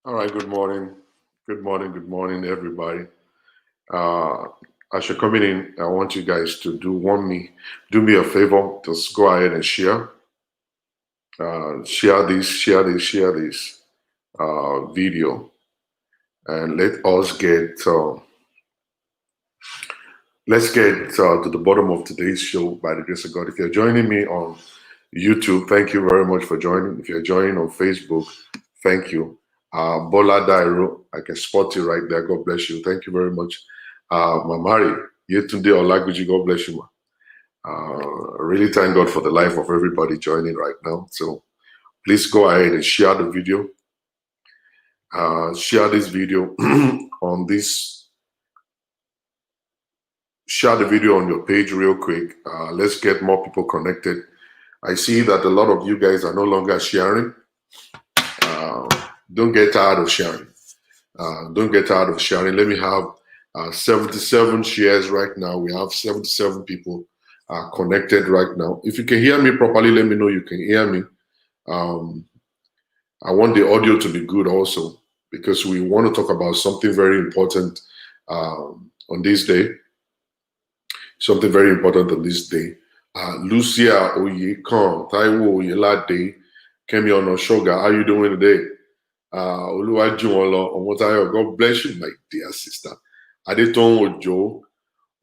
All right, good morning. Good morning, everybody. Uh, as you're coming in, I want you guys to do me a favor. Just go ahead and share this video, and let's get to the bottom of today's show by the grace of God. If you're joining me on YouTube, thank you very much for joining. If you're joining on Facebook, thank you. Bola Dairo, I can spot you right there. God bless you. Thank you very much. Mamari, Yetunde Olaguji, God bless you. Really thank God for the life of everybody joining right now. So please go ahead and share the video. Share this video on this. Share the video on your page real quick. Let's get more people connected. I see that a lot of you guys are no longer sharing. Uh, don't get tired of sharing. Don't get tired of sharing. Let me have 77 shares right now. We have 77 people connected right now. If you can hear me properly, let me know you can hear me. I want the audio to be good also, because we want to talk about something very important on this day. Something very important on this day. Lucia Oyekan, Taiwo Oyelade, Kemi Onoshoga, how you doing today? Oluwajuwonlo Omotayo, God bless you, my dear sister. Adeton Ojo,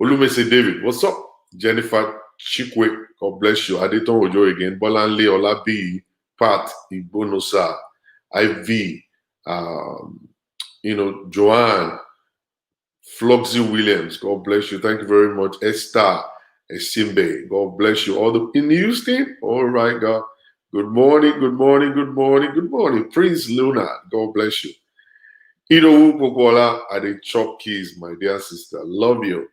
Olumese David, what's up? Jennifer Chikwe, God bless you. Adeton Ojo again. Bolanle Olabi, Pat Ibonosa, IV, Joanne, Floxy Williams, God bless you. Thank you very much. Esther Esimbe, God bless you. All the in Houston, all right, God. Good morning, good morning, good morning, good morning. Prince Luna, God bless you. Ido Pokola at the Chop Keys, my dear sister. Love you.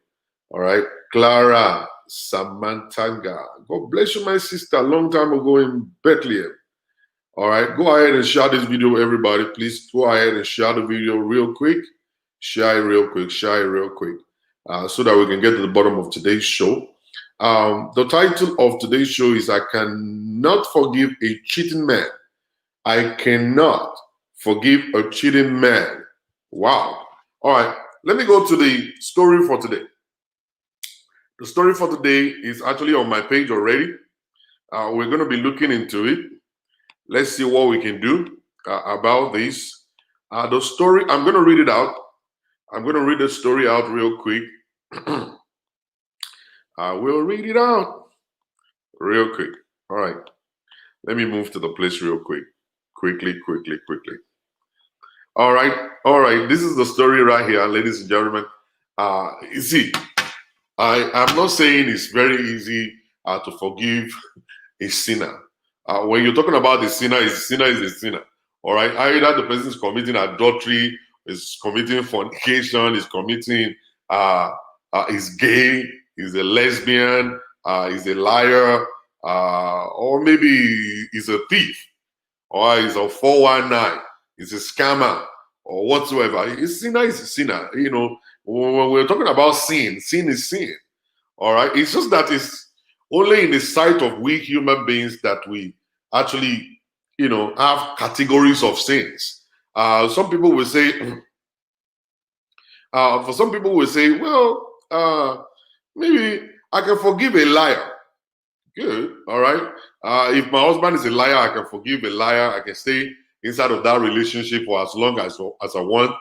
All right. Clara Samantanga, God bless you, my sister. Long time ago in Bethlehem. All right. Go ahead and share this video, everybody. Please go ahead and share the video real quick. Share it real quick, so that we can get to the bottom of today's show. The title of today's show is I Cannot Forgive a Cheating Man. I cannot forgive a cheating man. Wow. All right, let me go to the story for today. The story for today is actually on my page already. We're going to be looking into it. Let's see what we can do about this. The story, I'm going to read it out. I'm going to read the story out real quick. I will read it out real quick. All right. Let me move to the place real quick. Quickly. All right. This is the story right here, ladies and gentlemen. You see, I'm not saying it's very easy to forgive a sinner. When you're talking about a sinner is a sinner. All right. Either the person is committing adultery, is committing fornication, is committing, is gay, is a lesbian, is a liar, or maybe is a thief, or is a 419, is a scammer, or whatsoever. A sinner is a sinner. You know, when we're talking about sin is sin. All right. It's just that it's only in the sight of we human beings that we actually, have categories of sins. Some people will say, for some people will say, well, maybe I can forgive a liar. Good, all right. If my husband is a liar, I can forgive a liar. I can stay inside of that relationship for as long as I want.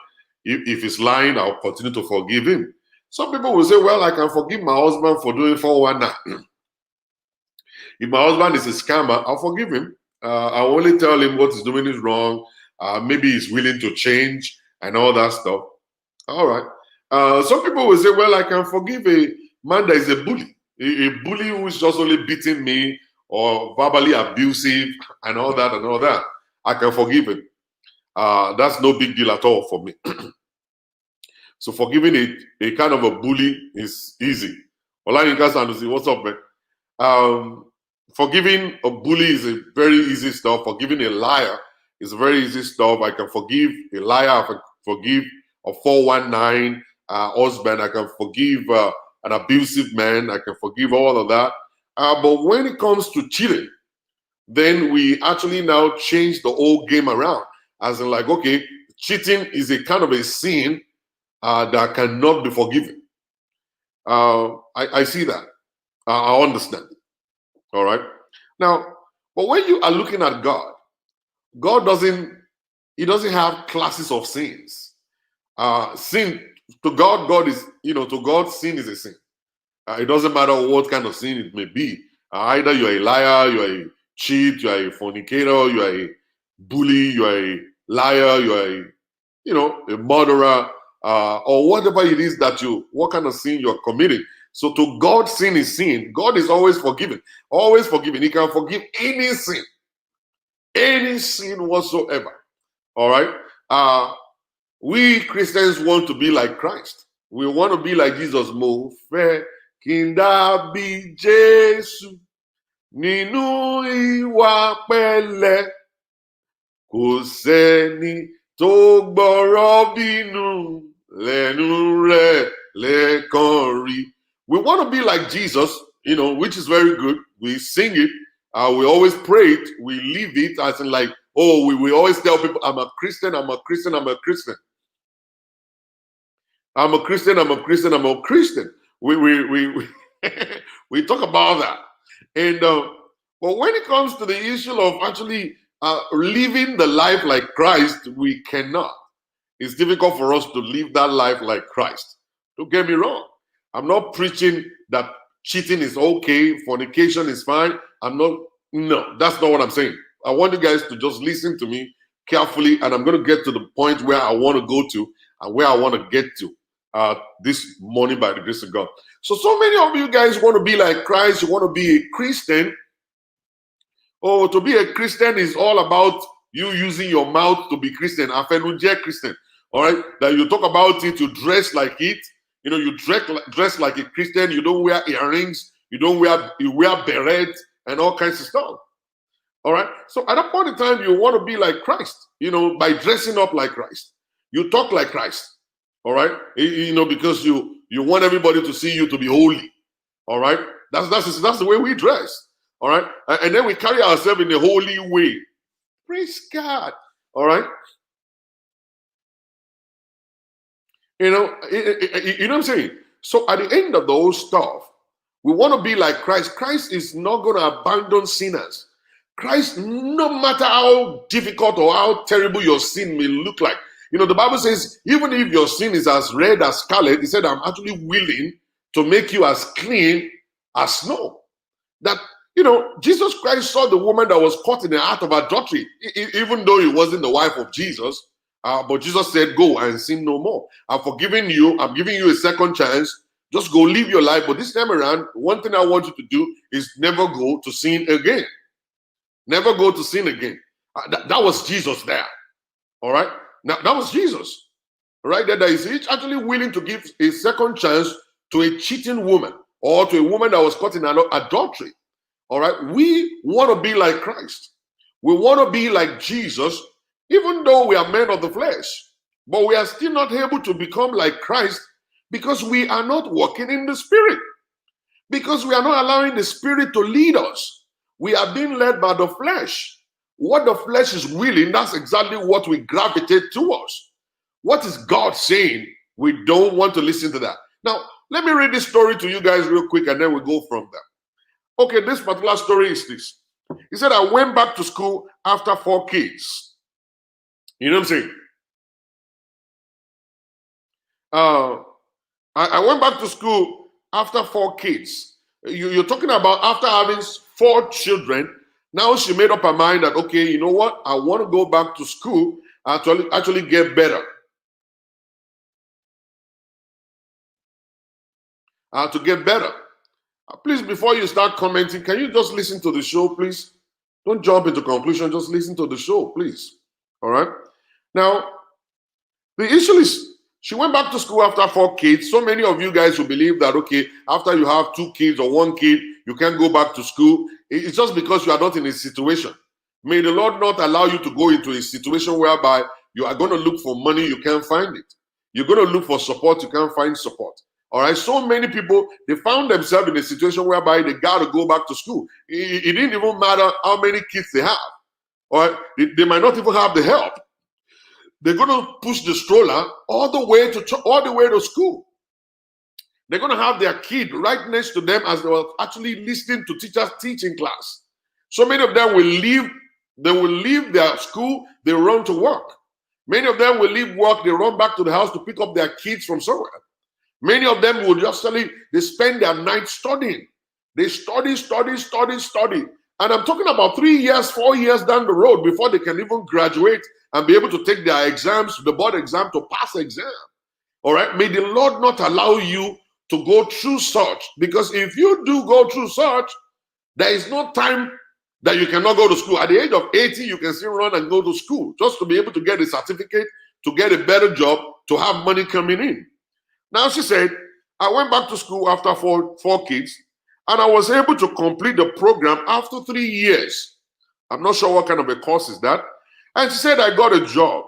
If he's lying, I'll continue to forgive him. Some people will say, well, I can forgive my husband for doing 419. If my husband is a scammer, I'll forgive him. I'll only tell him what he's doing is wrong. Maybe he's willing to change and all that stuff. All right. Some people will say, well, I can forgive a man that is a bully. A bully who is just only beating me or verbally abusive and all that. I can forgive him. That's no big deal at all for me. So forgiving a kind of a bully is easy. Olayinka Sanusi, what's up, man? Forgiving a bully is a very easy stuff. Forgiving a liar is very easy stuff. I can forgive a liar. I can forgive a 419 husband. I can forgive an abusive man. I can forgive all of that. But when it comes to cheating, then we actually now change the whole game around. As in, like, okay, cheating is a kind of a sin that cannot be forgiven. I see that. I understand. All right. Now, but when you are looking at God, God doesn't have classes of sins. Sin to God, to God, sin is a sin. It doesn't matter what kind of sin it may be. Either you're a liar, you're a cheat, you're a fornicator, you're a bully, you're a liar, you're a murderer, or whatever it is what kind of sin you're committing. So to God, sin is sin. God is always forgiving, always forgiving. He can forgive any sin whatsoever. All right. We Christians want to be like Christ. We want to be like Jesus. Mo fẹ́ kí n dàbí Jésù nínú ìwà pẹ̀lẹ́, kò sẹ́ni tó gbọ́rọ̀ bínú lẹ́nu rẹ̀ lẹ́ẹ̀kan rí. We want to be like Jesus, which is very good. We sing it. We always pray it. We live it as in like, we always tell people, I'm a Christian, I'm a Christian, I'm a Christian. I'm a Christian, I'm a Christian, I'm a Christian. We we talk about that. And but when it comes to the issue of actually living the life like Christ, we cannot. It's difficult for us to live that life like Christ. Don't get me wrong. I'm not preaching that cheating is okay, fornication is fine. No, that's not what I'm saying. I want you guys to just listen to me carefully, and I'm going to get to the point where I want to go to and where I want to get to this morning by the grace of God. So many of you guys want to be like Christ. You want to be a Christian. Oh, to be a Christian is all about you using your mouth to be Christian. Afenuje Christian. All right? That you talk about it, you dress like it. You dress like a Christian. You don't wear earrings. You wear beret and all kinds of stuff. All right? So at that point in time, you want to be like Christ, by dressing up like Christ. You talk like Christ. All right? Because you want everybody to see you to be holy. All right? That's the way we dress. All right? And then we carry ourselves in a holy way. Praise God. All right? You know what I'm saying? So at the end of the whole stuff, we want to be like Christ. Christ is not going to abandon sinners. Christ, no matter how difficult or how terrible your sin may look like. The Bible says, even if your sin is as red as scarlet, he said, I'm actually willing to make you as clean as snow. That, Jesus Christ saw the woman that was caught in the act of adultery, even though he wasn't the wife of Jesus. But Jesus said, go and sin no more. I'm forgiving you. I'm giving you a second chance. Just go live your life. But this time around, one thing I want you to do is never go to sin again. Never go to sin again. That was Jesus there. All right? Now, that was Jesus. Right there. That is actually willing to give a second chance to a cheating woman or to a woman that was caught in adultery. All right? We want to be like Christ. We want to be like Jesus, even though we are men of the flesh. But we are still not able to become like Christ because we are not walking in the Spirit. Because we are not allowing the Spirit to lead us. We are being led by the flesh. What the flesh is willing, that's exactly what we gravitate towards. What is God saying? We don't want to listen to that. Now, let me read this story to you guys real quick and then we go from there. Okay, this particular story is this. He said, I went back to school after 4 kids. You know what I'm saying? I went back to school after 4 kids. You're talking about after having 4 children. Now she made up her mind that, okay, you know what? I want to go back to school to actually get better. To get better. Please, before you start commenting, can you just listen to the show, please? Don't jump into conclusion. Just listen to the show, please. All right? Now, the issue is she went back to school after 4 kids. So many of you guys will believe that, okay, after you have 2 kids or 1 kid, you can't go back to school. It's just because you are not in a situation. May the Lord not allow you to go into a situation whereby you are going to look for money, you can't find it. You're going to look for support, you can't find support. All right, so many people, they found themselves in a situation whereby they got to go back to school. It didn't even matter how many kids they have. All right, they might not even have the help. they're going to push the stroller all the way to school. They're going to have their kid right next to them as they were actually listening to teachers teaching class. So many of them will leave. They will leave their school. They run to work. Many of them will leave work. They run back to the house to pick up their kids from somewhere. Many of them will just they spend their night studying. They study. And I'm talking about 3 years, 4 years down the road before they can even graduate and be able to take their exams, the board exam, to pass the exam. All right? May the Lord not allow you to go through such, because if you do go through such, there is no time that you cannot go to school. At the age of 80, you can still run and go to school just to be able to get a certificate, to get a better job, to have money coming in. Now, she said, I went back to school after four kids, and I was able to complete the program after 3 years. I'm not sure what kind of a course is that. And she said, I got a job,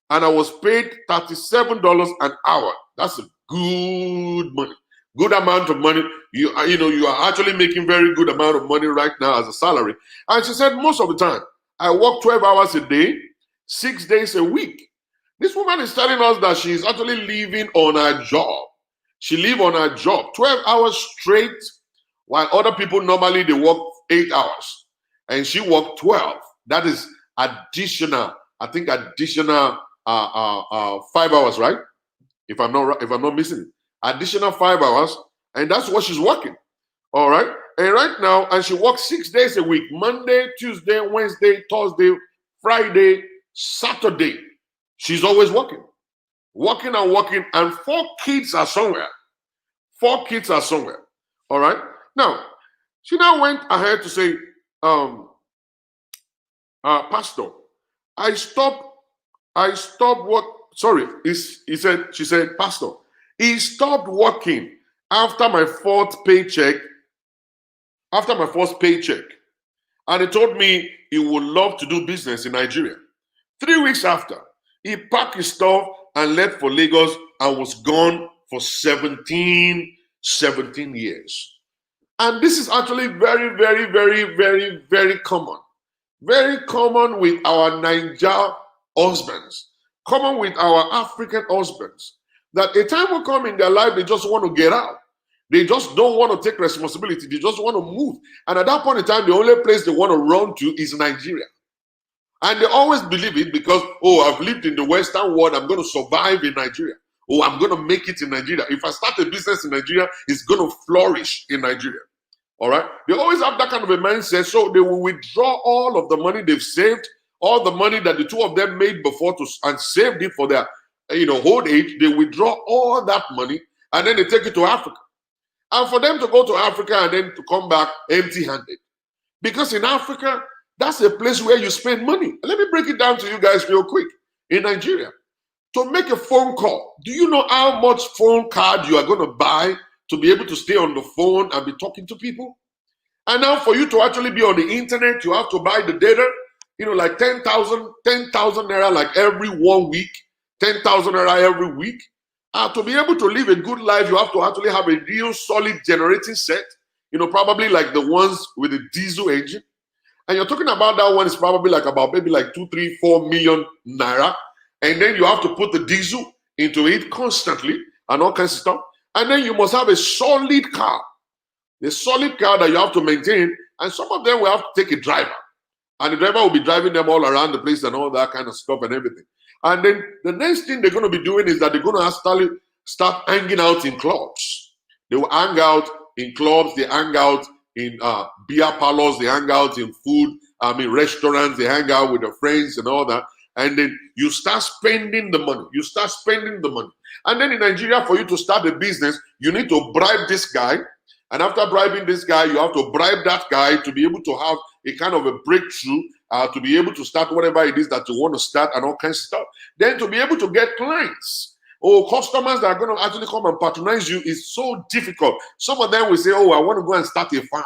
and I was paid $37 an hour. That's a good money. Good amount of money. You are actually making very good amount of money right now as a salary. And she said, most of the time, I work 12 hours a day, 6 days a week. This woman is telling us that she is actually living on her job. She lives on her job 12 hours straight, while other people normally they work 8 hours. And she worked 12. That is additional, I think additional 5 hours, right? If I'm not missing it. Additional 5 hours, and that's what she's working. All right. And right now, and she works 6 days a week: Monday, Tuesday, Wednesday, Thursday, Friday, Saturday. She's always working. And 4 kids are somewhere. 4 kids are somewhere. All right. Now, she now went ahead to say, Pastor, I stopped work. Sorry, she said, Pastor, he stopped working after my fourth paycheck. And he told me he would love to do business in Nigeria. 3 weeks after, he packed his stuff and left for Lagos and was gone for 17 years. And this is actually very, very, very, very, very common. Very common with our Niger husbands. Common with our African husbands. That a time will come in their life, they just want to get out. They just don't want to take responsibility. They just want to move. And at that point in time, the only place they want to run to is Nigeria. And they always believe it because, I've lived in the Western world, I'm going to survive in Nigeria. I'm going to make it in Nigeria. If I start a business in Nigeria, it's going to flourish in Nigeria. All right? They always have that kind of a mindset, so they will withdraw all of the money they've saved, all the money that the two of them made before and saved it for their old age. They withdraw all that money, and then they take it to Africa. And for them to go to Africa and then to come back empty-handed. Because in Africa, that's a place where you spend money. Let me break it down to you guys real quick. In Nigeria, to make a phone call, do you know how much phone card you are going to buy to be able to stay on the phone and be talking to people? And now for you to actually be on the internet, you have to buy the data, like 10,000 naira like every 1 week, 10,000 naira every week. To be able to live a good life, you have to actually have a real solid generating set, probably like the ones with the diesel engine. And you're talking about that one is probably maybe 2, 3, 4 million naira. And then you have to put the diesel into it constantly and all kinds of stuff. And then you must have a solid car that you have to maintain. And some of them will have to take a driver. And the driver will be driving them all around the place and all that kind of stuff and everything. And then the next thing they're going to be doing is that they're going to start hanging out in clubs. They will hang out in clubs. They hang out in beer parlors. They hang out in restaurants. They hang out with their friends and all that. And then you start spending the money. And then in Nigeria, for you to start a business, you need to bribe this guy. And after bribing this guy, you have to bribe that guy to be able to have a kind of a breakthrough, to be able to start whatever it is that you want to start and all kinds of stuff. Then to be able to get clients or customers that are going to actually come and patronize you is so difficult. Some of them will say, I want to go and start a farm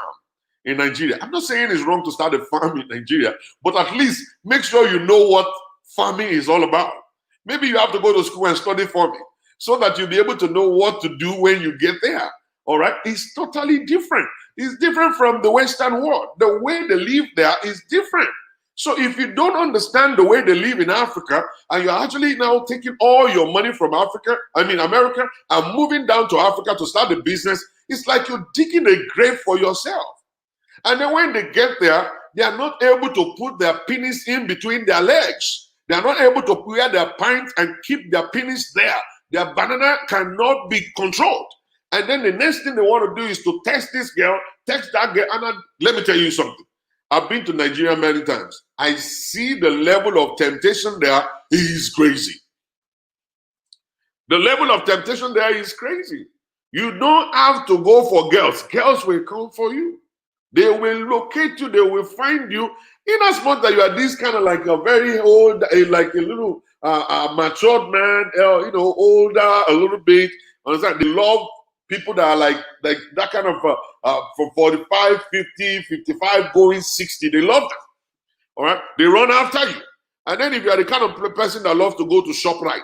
in Nigeria. I'm not saying it's wrong to start a farm in Nigeria, but at least make sure you know what farming is all about. Maybe you have to go to school and study farming so that you'll be able to know what to do when you get there. All right, it's totally different. It's different from the Western world. The way they live there is different. So if you don't understand the way they live in Africa, and you're actually now taking all your money from America, and moving down to Africa to start a business, it's like you're digging a grave for yourself. And then when they get there, they are not able to put their penis in between their legs. They are not able to wear their pants and keep their penis there. Their banana cannot be controlled. And then the next thing they want to do is to text this girl, text that girl. And let me tell you something. I've been to Nigeria many times. I see the level of temptation there is crazy. The level of temptation there is crazy. You don't have to go for girls. Girls will come for you. They will locate you. They will find you. In as much that you are this kind of like a very old, like a little matured man, older a little bit. Understand? They love people that are like that kind of from 45, 50, 55 going 60. They love them. All right? They run after you. And then if you are the kind of person that loves to go to ShopRite,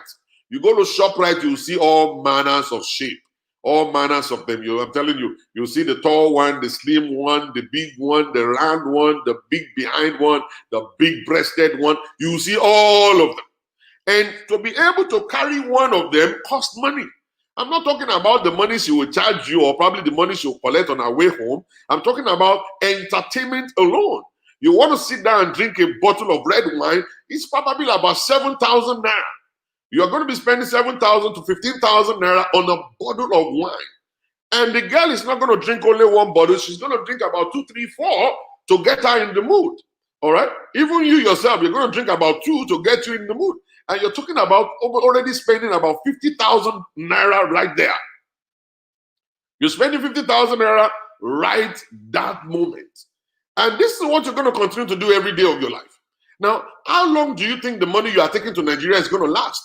you go to ShopRite, you see all manners of shape. All manners of them. I'm telling you, you'll see the tall one, the slim one, the big one, the round one, the big behind one, the big breasted one. You see all of them. And to be able to carry one of them costs money. I'm not talking about the money she will charge you or probably the money she will collect on her way home. I'm talking about entertainment alone. You want to sit down and drink a bottle of red wine, it's probably about 7,000 naira. You are going to be spending 7,000 to 15,000 naira on a bottle of wine. And the girl is not going to drink only one bottle. She's going to drink about 2, 3, 4 to get her in the mood. All right? Even you yourself, you're going to drink about 2 to get you in the mood. And you're talking about already spending about 50,000 naira right there. You're spending 50,000 naira right that moment. And this is what you're going to continue to do every day of your life. Now, how long do you think the money you are taking to Nigeria is going to last?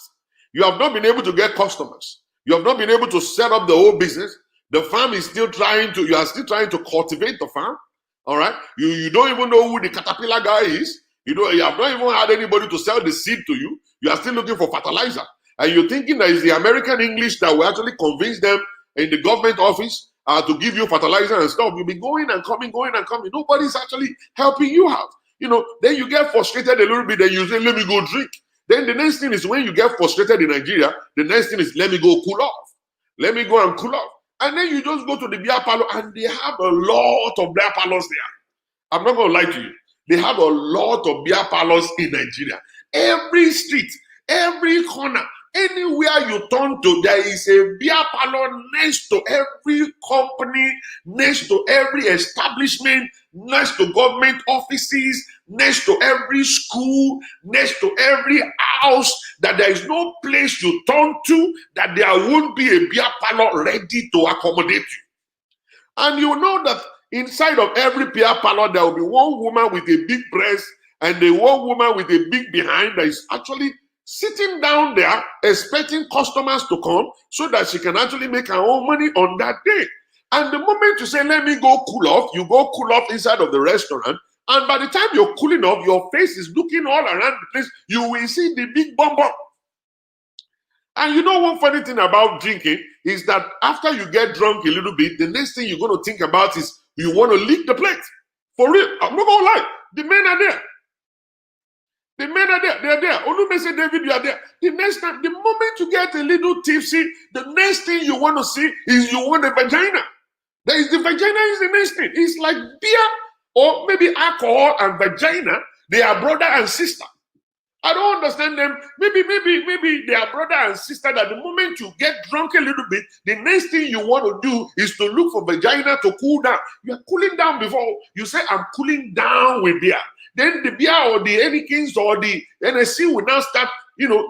You have not been able to get customers. You have not been able to set up the whole business. The farm is still you are still trying to cultivate the farm. All right? You don't even know who the caterpillar guy is. You have not even had anybody to sell the seed to you. You are still looking for fertilizer. And you're thinking that it's the American English that will actually convince them in the government office to give you fertilizer and stuff. You'll be going and coming. Nobody's actually helping you out. Then you get frustrated a little bit, then you say, let me go drink. Then the next thing is when you get frustrated in Nigeria, the next thing is let me go cool off. Let me go and cool off. And then you just go to the beer parlor, and they have a lot of beer parlors there. I'm not going to lie to you. They have a lot of beer parlors in Nigeria. Every street, every corner, anywhere you turn to, there is a beer parlor next to every company, next to every establishment, next to government offices, next to every school, next to every house, that there is no place you turn to that there won't be a beer parlor ready to accommodate you. And you know that inside of every beer parlor, there will be one woman with a big breast and the one woman with a big behind that is actually sitting down there expecting customers to come so that she can actually make her own money on that day. And the moment you say, let me go cool off, you go cool off inside of the restaurant. And by the time you're cooling off, your face is looking all around the place. You will see the big bum bum. And you know one funny thing about drinking is that after you get drunk a little bit, the next thing you're going to think about is you want to lick the plate. For real. I'm not going to lie. The men are there. The men are there. They're there. Olume say, David, you are there. The next time, the moment you get a little tipsy, the next thing you want to see is you want a vagina. The vagina is the next thing. It's like beer or maybe alcohol and vagina. They are brother and sister. I don't understand them. Maybe they are brother and sister, that the moment you get drunk a little bit, the next thing you want to do is to look for vagina to cool down. You are cooling down before you say, I'm cooling down with beer. Then the beer or the Heinekens or the NSC will now start,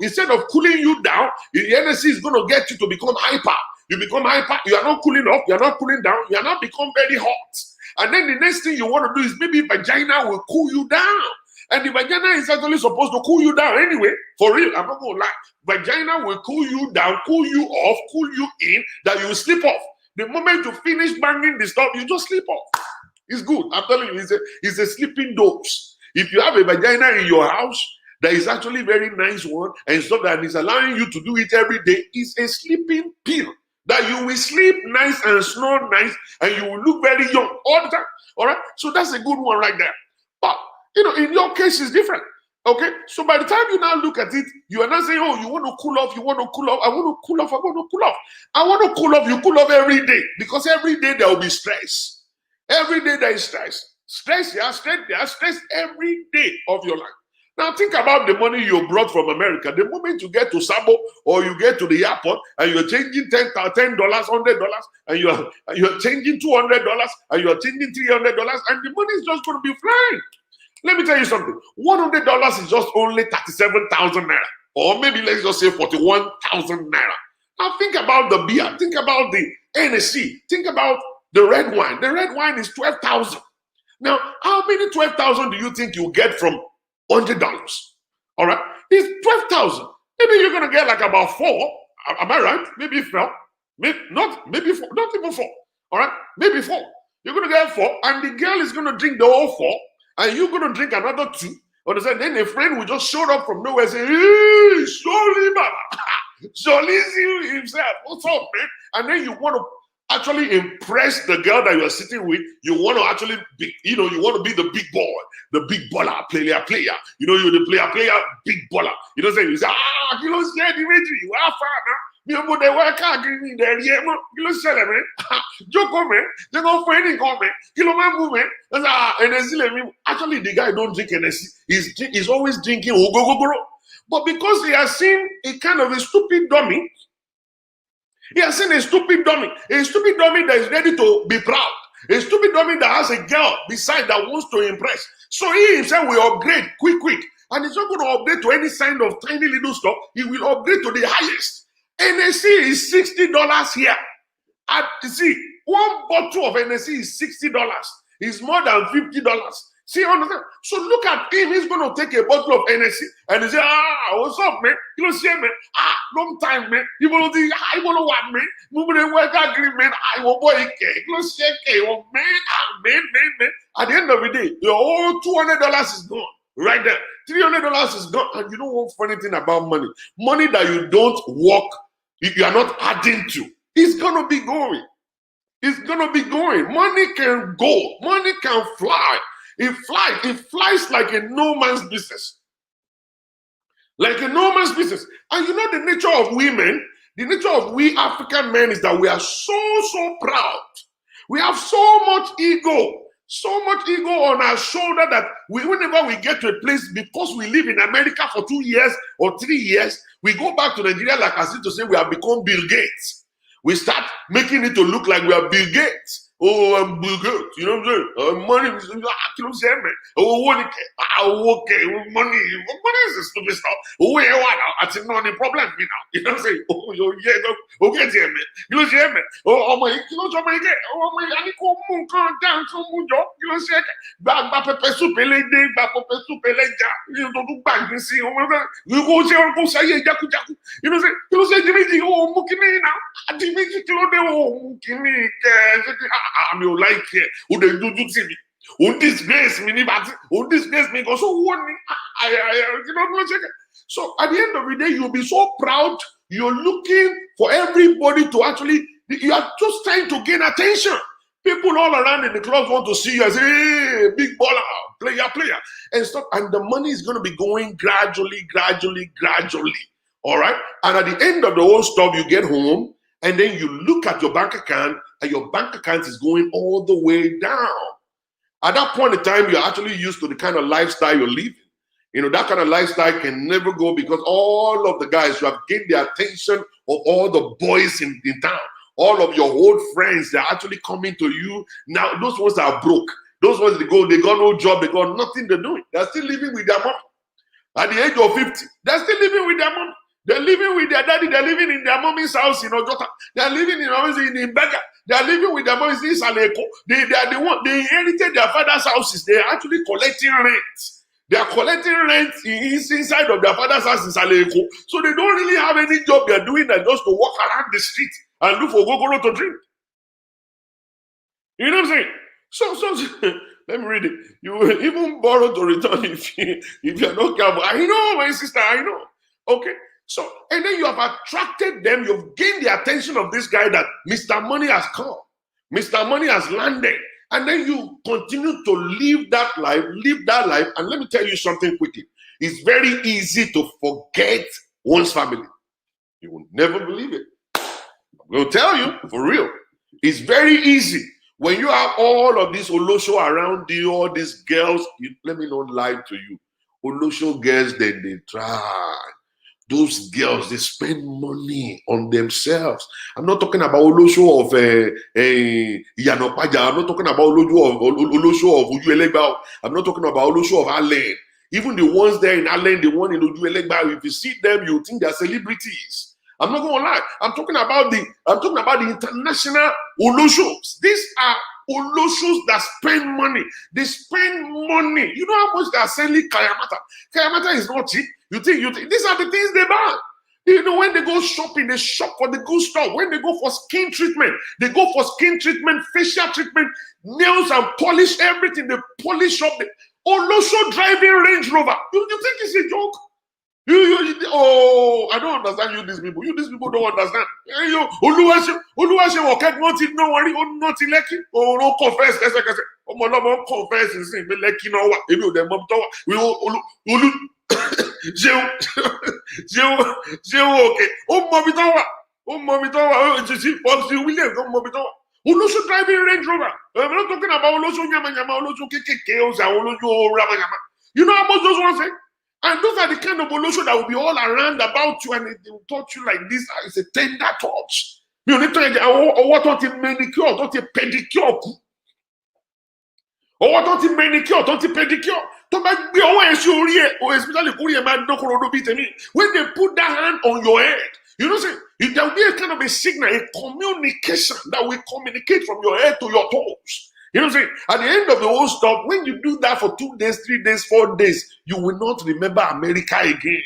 instead of cooling you down, the NSC is going to get you to become hyper. You become hyper. You are not cooling off. You are not cooling down. You are not become very hot. And then the next thing you want to do is maybe vagina will cool you down. And the vagina is actually supposed to cool you down anyway. For real, I'm not going to lie. Vagina will cool you down, cool you off, cool you in, that you will sleep off. The moment you finish banging the stuff, you just sleep off. It's good. I'm telling you, it's a sleeping dose. If you have a vagina in your house that is actually a very nice one and stuff that is allowing you to do it every day, it's a sleeping pill that you will sleep nice and snore nice and you will look very young all the time. All right? So that's a good one right there. But In your case, it's different. Okay, so by the time you now look at it, you are not saying, oh, you want to cool off, I want to cool off, I want to cool off. You cool off every day, because every day there will be stress. Every day there is stress. Stress every day of your life. Now think about the money you brought from America. The moment you get to Sabo or you get to the airport and you're changing $10, $100, and you're changing $200 and you're changing $300, and the money is just going to be flying. Let me tell you something. $100 is just only 37,000 naira, or maybe let's just say 41,000 naira. Now think about the beer. Think about the NSC. Think about the red wine. The red wine is 12,000. Now, how many 12,000 do you think you get from $100? All right, it's 12,000. Maybe you're gonna get like about 4. Am I right? Maybe 4. Maybe 4. Not even 4. All right, maybe 4. You're gonna get 4, and the girl is gonna drink the whole 4, and you're gonna drink another 2. Understand? Then a friend will just show up from nowhere and say, "Hey, surely, Baba, surely himself. What's up, man?" And then you want to actually impress the girl that you're sitting with. You want to actually be, you want to be the big boy, the big baller, player. You're the player, big baller. You know what I'm saying? You say, you don't say the imagery. You are far now. You put the work out in there, you know, sell it, man. Joko, man. They go for any comment. Kiloman movement. Actually, the guy don't drink NSC. He's always drinking Ogogoro. But because he has seen a kind of a stupid dummy, he has seen a stupid dummy that is ready to be proud, a stupid dummy that has a girl beside that wants to impress. So he himself will upgrade quick, and he's not going to upgrade to any kind of tiny little stuff. He will upgrade to the highest. NSC is $60 here. One bottle of NSC is $60. It's more than $50. See, understand? So look at him. He's going to take a bottle of NSC and he say, what's up, man? You know, see, man. Long time, man. You want to do, I want to what, man? Moving the work agreement. I will boy, you know, see, oh, man. At the end of the day, your whole $200 is gone. Right there. $300 is gone. And you know one funny thing about money? Money that you don't work, if you are not adding to, it's going to be going. It's going to be going. Money can go. Money can fly. It flies like a no man's business. Like a no man's business. And you know the nature of women, the nature of we African men is that we are so proud. We have so much ego on our shoulder that whenever we get to a place, because we live in America for 2 years or 3 years, we go back to Nigeria like as if to say we have become Bill Gates. We start making it to look like we are Bill Gates. Oh, I'm Bill Gates. You know what I'm saying? Money is money is a stupid stuff. I think no problem me now. You know what I'm saying? Oh, yeah, okay, man. You know what I'm saying? Oh, my, you know what I'm saying? Oh, my, I need to move down to move up. You know what I'm saying? Back pepper soup, you don't do bad. You see, you go say, you know what I'm saying? You know, say, Jimmy, oh, Mukini now. Jimmy, you know, Mukini, I'm your like here. Who they do to me? Who disgrace me? Who disgrace me? Because so one, you know, so at the end of the day, you'll be so proud. You're looking for everybody to actually. You are just trying to gain attention. People all around in the club want to see you as hey, big baller, player, and stuff. And the money is going to be going gradually. All right. And at the end of the whole stuff, you get home. And then you look at your bank account, and your bank account is going all the way down. At that point in time, you're actually used to the kind of lifestyle you're living. You know, that kind of lifestyle can never go because all of the guys, you have gained the attention of all the boys in town. All of your old friends, they're actually coming to you. Now, those ones are broke. Those ones, they got no job, they got nothing to do. They're still living with their mom. At the age of 50, they're still living with their mom. They're living with their daddy. They're living in their mommy's house in Ojota. They're living in Bega. They're living with their moms in Saleko. They are the one. They inherited their father's houses. They're actually collecting rent. They are collecting rent inside of their father's house in Saleko. So they don't really have any job they're doing than just to walk around the street and look for gogoro to drink. You know what I'm saying? So let me read it. You will even borrow to return if you're not careful. I know, my sister. I know. Okay. So, and then you have attracted them, you've gained the attention of this guy that Mr. Money has come. Mr. Money has landed. And then you continue to live that life, and let me tell you something quickly. It's very easy to forget one's family. You will never believe it. I'm going to tell you, for real. It's very easy. When you have all of these Olosho around you, all these girls, let me not lie to you. Olosho girls, they try. Those girls, they spend money on themselves. I'm not talking about Olosho of Yanopaja. I'm not talking about Olosho of Ujuelegba. I'm not talking about Olosho of Allen. Even the ones there in Allen, the one in Ujuelegba, if you see them, you think they're celebrities. I'm not going to lie. I'm talking about the international Oloshos. These are Oloshos that spend money. They spend money. You know how much they are selling Kayamata? Kayamata is not cheap. You think these are the things they buy. You know, when they go shopping, they shop for the good stuff. When they go for skin treatment, they go for skin treatment, facial treatment, nails and polish everything. They polish up the Olosho driving Range Rover. You think it's a joke? I don't understand you, these people. You, these people don't understand. You, Oluwase, okay, nothing, no worry, nothing like it. Oh, no, confess, confess, and say, like, you know what, if you, the mom, we Olu, okay. Oh, mommy, just Fox, William, oh, mommy, Olosho driving Range Rover. I'm not talking about Olosho Yama, Olosho Keke, Olosho Ramayama. You know how much those ones say? And those are the kind of Olosho that will be all around about you, and they will touch you like this. It's a tender touch. You need to, or what don't you manicure, don't you pedicure? Or what don't you manicure, don't you pedicure? When they put that hand on your head, you know, say there will be a kind of a signal, a communication that will communicate from your head to your toes. You know what I'm saying? At the end of the whole stuff, when you do that for 2 days, 3 days, 4 days, you will not remember America again.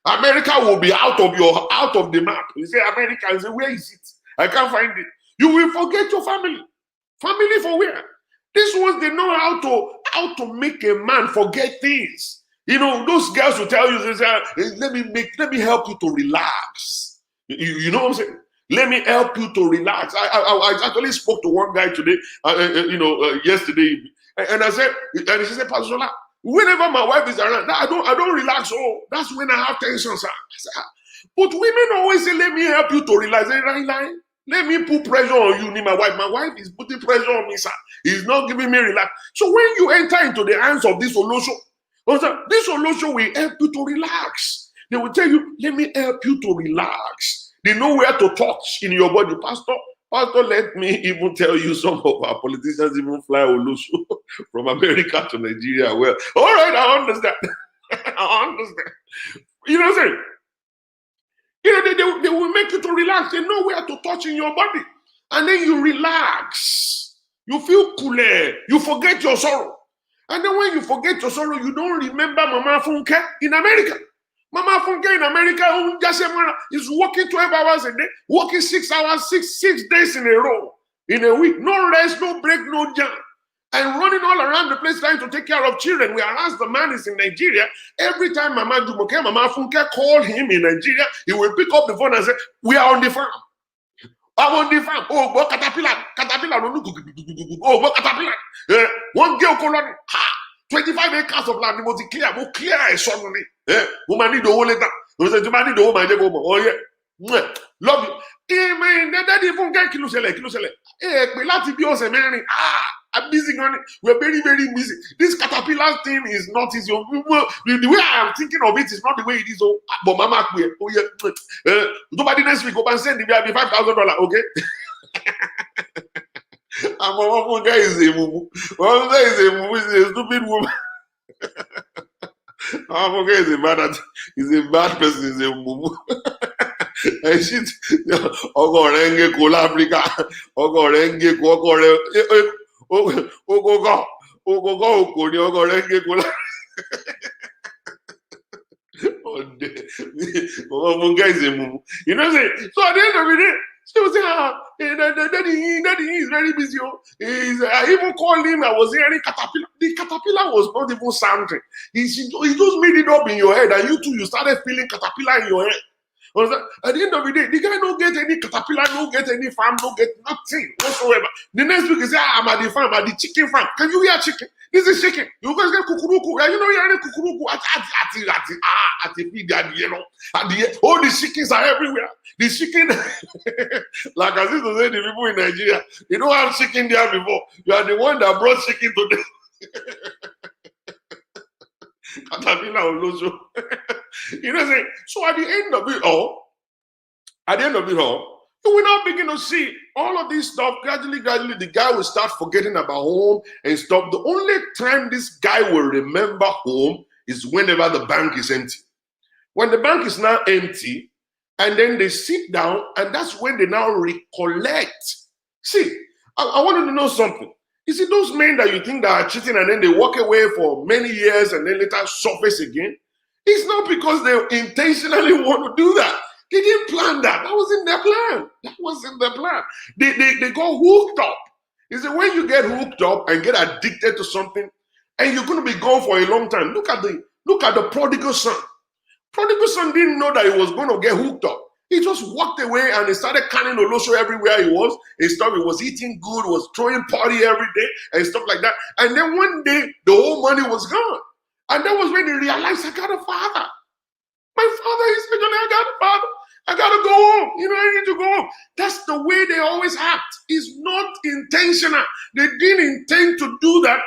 America will be out of the map. You say America, you say, where is it? I can't find it. You will forget your family. Family for where? These ones, they know how to make a man forget things. You know, those girls will tell you, they say, let me help you to relax. You know what I'm saying? Let me help you to relax. I actually spoke to one guy today, yesterday, and I said, and he said, Pastor Zola, whenever my wife is around, I don't relax. Oh, that's when I have tension, sir. I said, but women always say, let me help you to relax. Let me put pressure on you, my wife. My wife is putting pressure on me, sir. He's not giving me relax. So when you enter into the hands of this Olosho, this Olosho will help you to relax. They will tell you, let me help you to relax. They know where to touch in your body. Pastor, let me even tell you, some of our politicians even fly Olosho from America to Nigeria. Well, all right, I understand. I understand. You know what I'm saying? You know, they will make you to relax. They know where to touch in your body. And then you relax. You feel cooler. You forget your sorrow. And then when you forget your sorrow, you don't remember Mama Funke in America. Mama Funke in America is working 12 hours a day, working 6 hours, six days in a row, in a week. No rest, no break, no jam. And running all around the place trying to take care of children. Whereas the man is in Nigeria, every time Mama Jumoke, Mama Funke call him in Nigeria, he will pick up the phone and say, we are on the farm. I'm on the farm. Oh, what caterpillar. Oh, what caterpillar. One girl colony. 25 acres of land, we clear a suddenly. Woman need the whole letter. We say, man need the whole man. Oh, yeah. Love you. Man, that even get kilo sele. Lati bi ose meri. I'm busy on it. We're very, very busy. This caterpillar thing is not easy. The way I am thinking of it is not the way it is. Oh, but mama, oh yeah. Nobody next week go and send the $5,000. Okay. And Mama Funke is a mumu. Mama Funke is a mumu. Is a stupid woman. Mama Funke is a bad person. Is a mumu. And shit. Ogo renge kola Africa. Ogo renge Ogo renge kola. Mama Funke is a mumu. You know what I'm saying? So at the end of the day, she was saying, daddy is very busy. I even called him. I was hearing caterpillar. The caterpillar was not even sounding. He just made it up in your head, and you too, you started feeling caterpillar in your head. At the end of the day, the guy don't get any caterpillar, don't get any farm, don't get nothing whatsoever. The next week, he say, I'm at the farm, at the chicken farm. Can you hear chicken? This is chicken. You guys get kukuruku. You know, you're kukuruku at the feed, you know. All the chickens are everywhere. The chicken, like I used to say, the people in Nigeria, they don't have chicken there before. You are the one that brought chicken to them. You know what I'm saying? So at the end of it all, you will now begin to see all of this stuff. Gradually, the guy will start forgetting about home and stuff. The only time this guy will remember home is whenever the bank is empty. When the bank is now empty, and then they sit down, and that's when they now recollect. See, I want you to know something. You see, those men that you think that are cheating and then they walk away for many years and then later surface again, it's not because they intentionally want to do that. They didn't plan that. That was in their plan. That was in their plan. They got hooked up. You see, when you get hooked up and get addicted to something, and you're going to be gone for a long time. Look at the prodigal son. Prodigal son didn't know that he was going to get hooked up. He just walked away and he started canning Olosho everywhere he was. He was eating good, was throwing party every day and stuff like that. And then one day, the whole money was gone. And that was when he realized, I got a father. My father is saying, I got a father. I got to go home. You know, I need to go home. That's the way they always act. It's not intentional. They didn't intend to do that.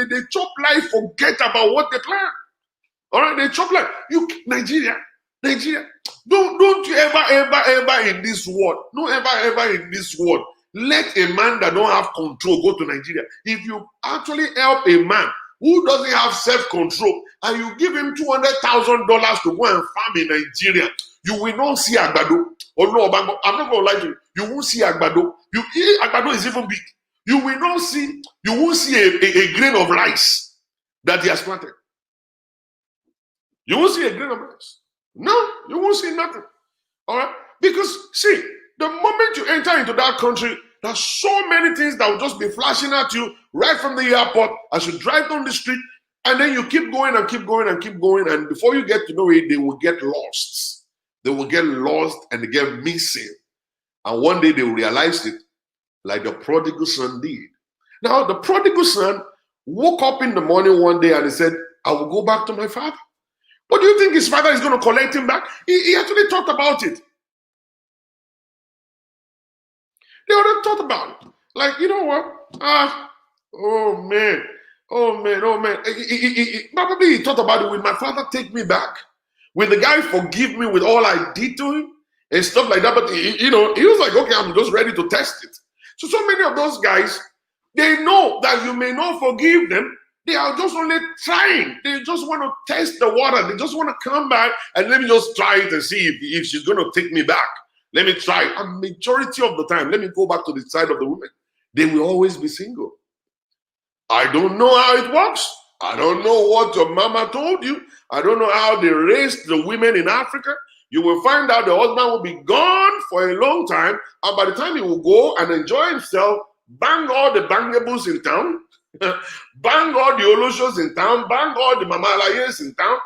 They chop life, forget about what they planned. All right, they chop like you, Nigeria. Don't you ever in this world, no ever in this world, let a man that don't have control go to Nigeria. If you actually help a man who doesn't have self-control and you give him $200,000 to go and farm in Nigeria, you will not see Agbado. Oh no, I'm not gonna lie to you. You won't see Agbado. Agbado is even big. You won't see a grain of rice that he has planted. You won't see a grain of rice. No, you won't see nothing. All right? Because, see, the moment you enter into that country, there's so many things that will just be flashing at you right from the airport as you drive down the street, and then you keep going and keep going and keep going, and before you get to know it, they will get lost. They will get lost and they get missing. And one day they will realize it, like the prodigal son did. Now, the prodigal son woke up in the morning one day and he said, I will go back to my father. But do you think his father is going to collect him back? He actually thought about it. They already thought about it. Like, you know what? Oh man. Probably he thought about it. Will my father take me back? Will the guy forgive me with all I did to him? And stuff like that. But, he was like, okay, I'm just ready to test it. So many of those guys, they know that you may not forgive them. They are just only trying. They just want to test the water. They just want to come back and let me just try it and see if she's going to take me back. Let me try. And majority of the time, let me go back to the side of the women. They will always be single. I don't know how it works. I don't know what your mama told you. I don't know how they raised the women in Africa. You will find out the husband will be gone for a long time. And by the time he will go and enjoy himself, bang all the bangables in town, bang all the Oloshos in town, bang all the Mamalayas in town,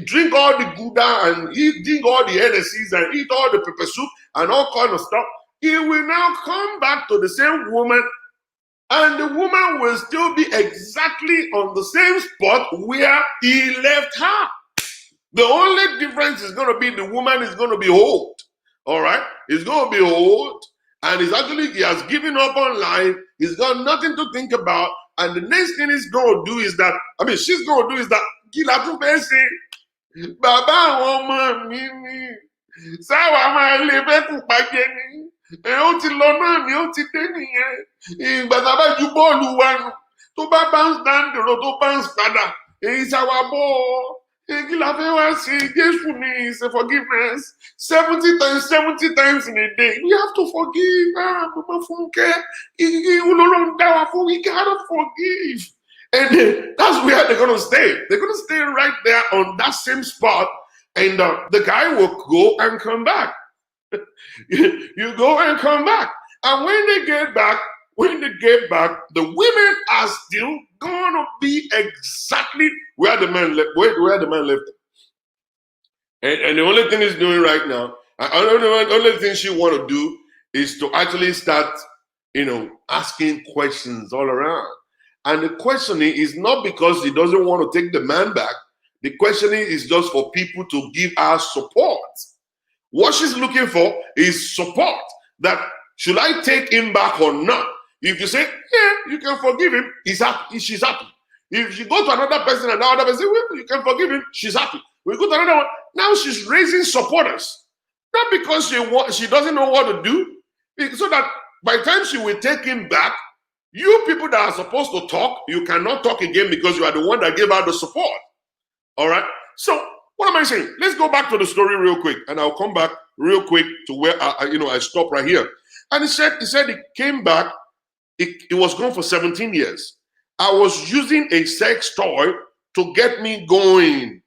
drink all the Gouda and drink all the NSCs and eat all the pepper soup and all kind of stuff. He will now come back to the same woman, and the woman will still be exactly on the same spot where he left her. The only difference is going to be the woman is going to be old. All right? He's going to be old, and he has given up on life. He's got nothing to think about. And the next thing she's going to do is that, Gila Baba woman, Mimi, Sawa my live pageni, and ti lọ náà ni ó ti dé nìyẹn. Ìgbà tá a bá ju bọ́ọ̀lù wa nù, tó bá bounce down the road, tó bounce padà, èyí sáwà bọ́. Kí la fẹ́ wá sí Jésù ní ìṣe forgiveness 70 times in a day. We have to forgive. Mama Funke, we gotta forgive. And that's where they're going to stay. They're going to stay right there on that same spot. And the guy will go and come back. You go and come back. And when they get back, the women are still going to be exactly where the man left them. And the only thing he's doing right now, the only thing she want to do is to actually start, asking questions all around. And the questioning is not because he doesn't want to take the man back. The questioning is just for people to give her support. What she's looking for is support. That should I take him back or not? If you say, yeah, you can forgive him, he's happy, she's happy. If you go to another person and another person, well, you can forgive him, she's happy. We go to another one. Now she's raising supporters. Not because she doesn't know what to do, so that by the time she will take him back, you people that are supposed to talk, you cannot talk again because you are the one that gave her the support. All right? So what am I saying? Let's go back to the story real quick, and I'll come back real quick to where I stop right here. And he said he came back. It was gone for 17 years. I was using a sex toy to get me going.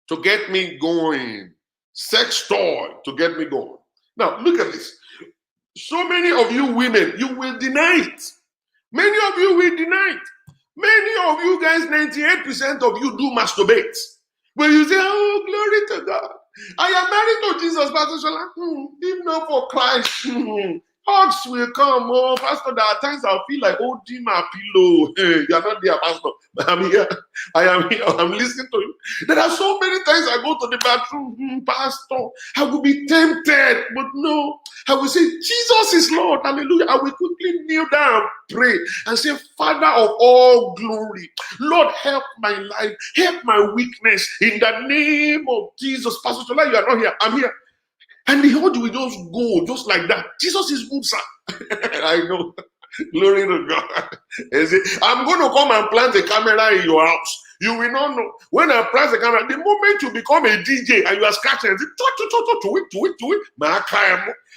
To get me going. Sex toy to get me going. Now, look at this. So many of you women, you will deny it. Many of you will deny it. Many of you guys, 98% of you do masturbate. But you say, oh, glory to God. I am married to Jesus, Pastor Shola. If not for Christ, hugs will come. Oh, Pastor, there are times I feel like holding my pillow. Hey, you're not there, Pastor. I'm here. I am here. I'm listening to you. There are so many times I go to the bathroom, Pastor. I will be tempted, but no. I will say, Jesus is Lord. Hallelujah. I will quickly kneel down, pray, and say, Father of all glory, Lord, help my life, help my weakness in the name of Jesus. Pastor Shola, you are not here. I'm here. And the hold will just go, just like that. Jesus is good, sir. I know. Glory to God. I'm going to come and plant a camera in your house. You will not know. When I plant the camera, the moment you become a DJ and you are scratching, to it.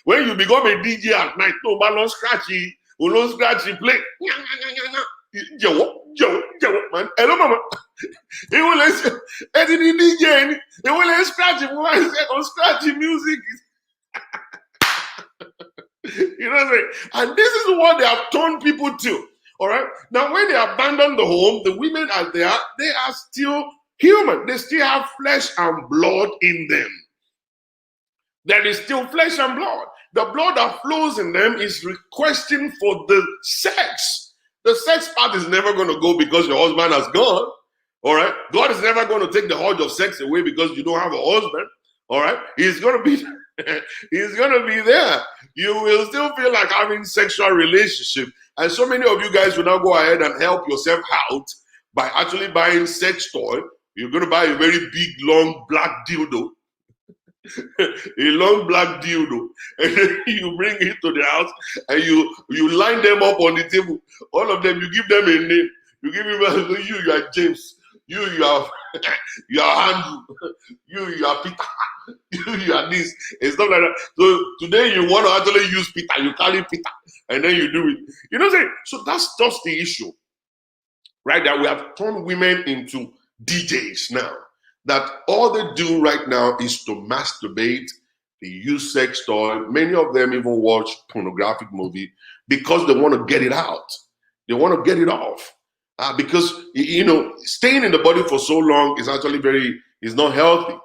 When you become a DJ at night, no, but don't scratchy, play. Man. Hello, mama. He will listen. Editing DJ. He will scratch him. Why is it on scratchy music? You know what I'm saying? And this is what they have turned people to. All right. Now, when they abandon the home, the women are there. They are still human. They still have flesh and blood in them. There is still flesh and blood. The blood that flows in them is requesting for the sex. The sex part is never going to go because your husband has gone. All right. God is never going to take the urge of sex away because you don't have a husband. All right. He's going to be there. You will still feel like having sexual relationship. And so many of you guys will now go ahead and help yourself out by actually buying sex toy. You're going to buy a very big, long, black dildo. A long black dildo, and then you bring it to the house and you line them up on the table. All of them, you give them a name. You give him you are James, you are Andrew, you are Peter, you are this and stuff like that. So today you want to actually use Peter, you call it Peter, and then you do it. You know what I'm saying? So that's just the issue, right? That we have turned women into DJs now. That all they do right now is to masturbate, they use sex toy. Many of them even watch pornographic movie because they want to get it out. They want to get it off. Because, staying in the body for so long is actually is not healthy.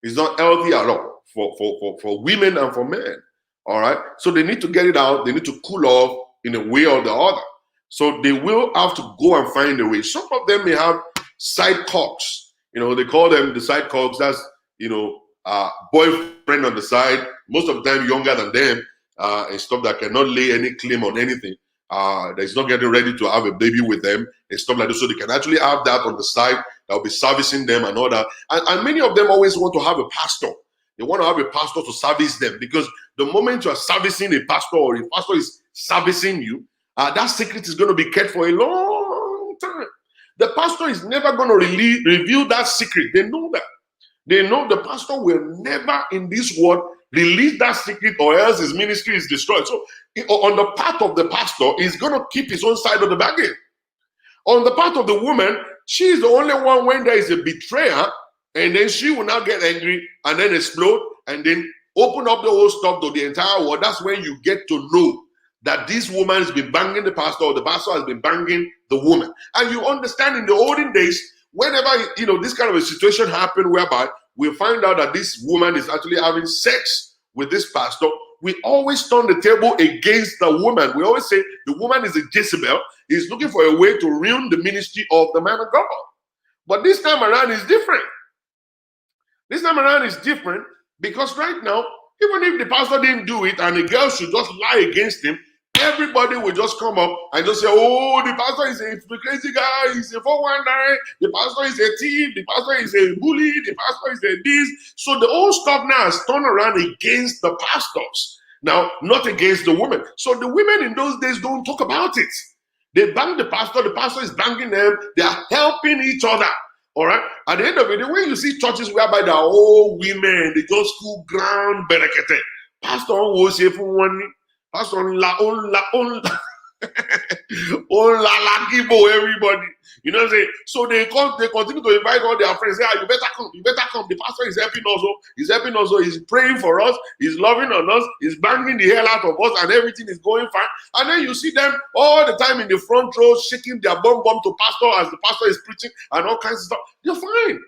It's not healthy at all for women and for men. All right. So they need to get it out. They need to cool off in a way or the other. So they will have to go and find a way. Some of them may have side cocks. They call them the side cocks. That's, boyfriend on the side, most of the time younger than them, and stuff that cannot lay any claim on anything. That's not getting ready to have a baby with them and stuff like that. So they can actually have that on the side that will be servicing them and all that. And many of them always want to have a pastor. They want to have a pastor to service them because the moment you are servicing a pastor or a pastor is servicing you, that secret is going to be kept for a long time. The pastor is never going to reveal that secret. They know that. They know the pastor will never in this world release that secret or else his ministry is destroyed. So on the part of the pastor, he's going to keep his own side of the bargain. On the part of the woman, she is the only one when there is a betrayer, and then she will now get angry and then explode and then open up the whole stuff to the entire world. That's when you get to know that this woman has been banging the pastor or the pastor has been banging the woman. And you understand in the olden days, whenever, this kind of a situation happened whereby we find out that this woman is actually having sex with this pastor, we always turn the table against the woman. We always say the woman is a Jezebel, is looking for a way to ruin the ministry of the man of God. But this time around is different. This time around is different because right now, even if the pastor didn't do it and the girl should just lie against him, everybody will just come up and just say, oh, the pastor is a crazy guy, he's a 419, the pastor is a thief, the pastor is a bully, the pastor is a this. So the whole stuff now has turned around against the pastors. Now, not against the women. So the women in those days don't talk about it. They bang the pastor is banging them, they are helping each other. All right. At the end of it, when you see churches whereby the old women, they just full ground berekete. Pastor was here for one. Pastor on la everybody. You know what I'm saying? So they continue to invite all their friends. Say, you better come, you better come. The pastor is helping us. He's praying for us, he's loving on us, he's banging the hell out of us, and everything is going fine. And then you see them all the time in the front row shaking their bum to pastor as the pastor is preaching and all kinds of stuff. They're fine.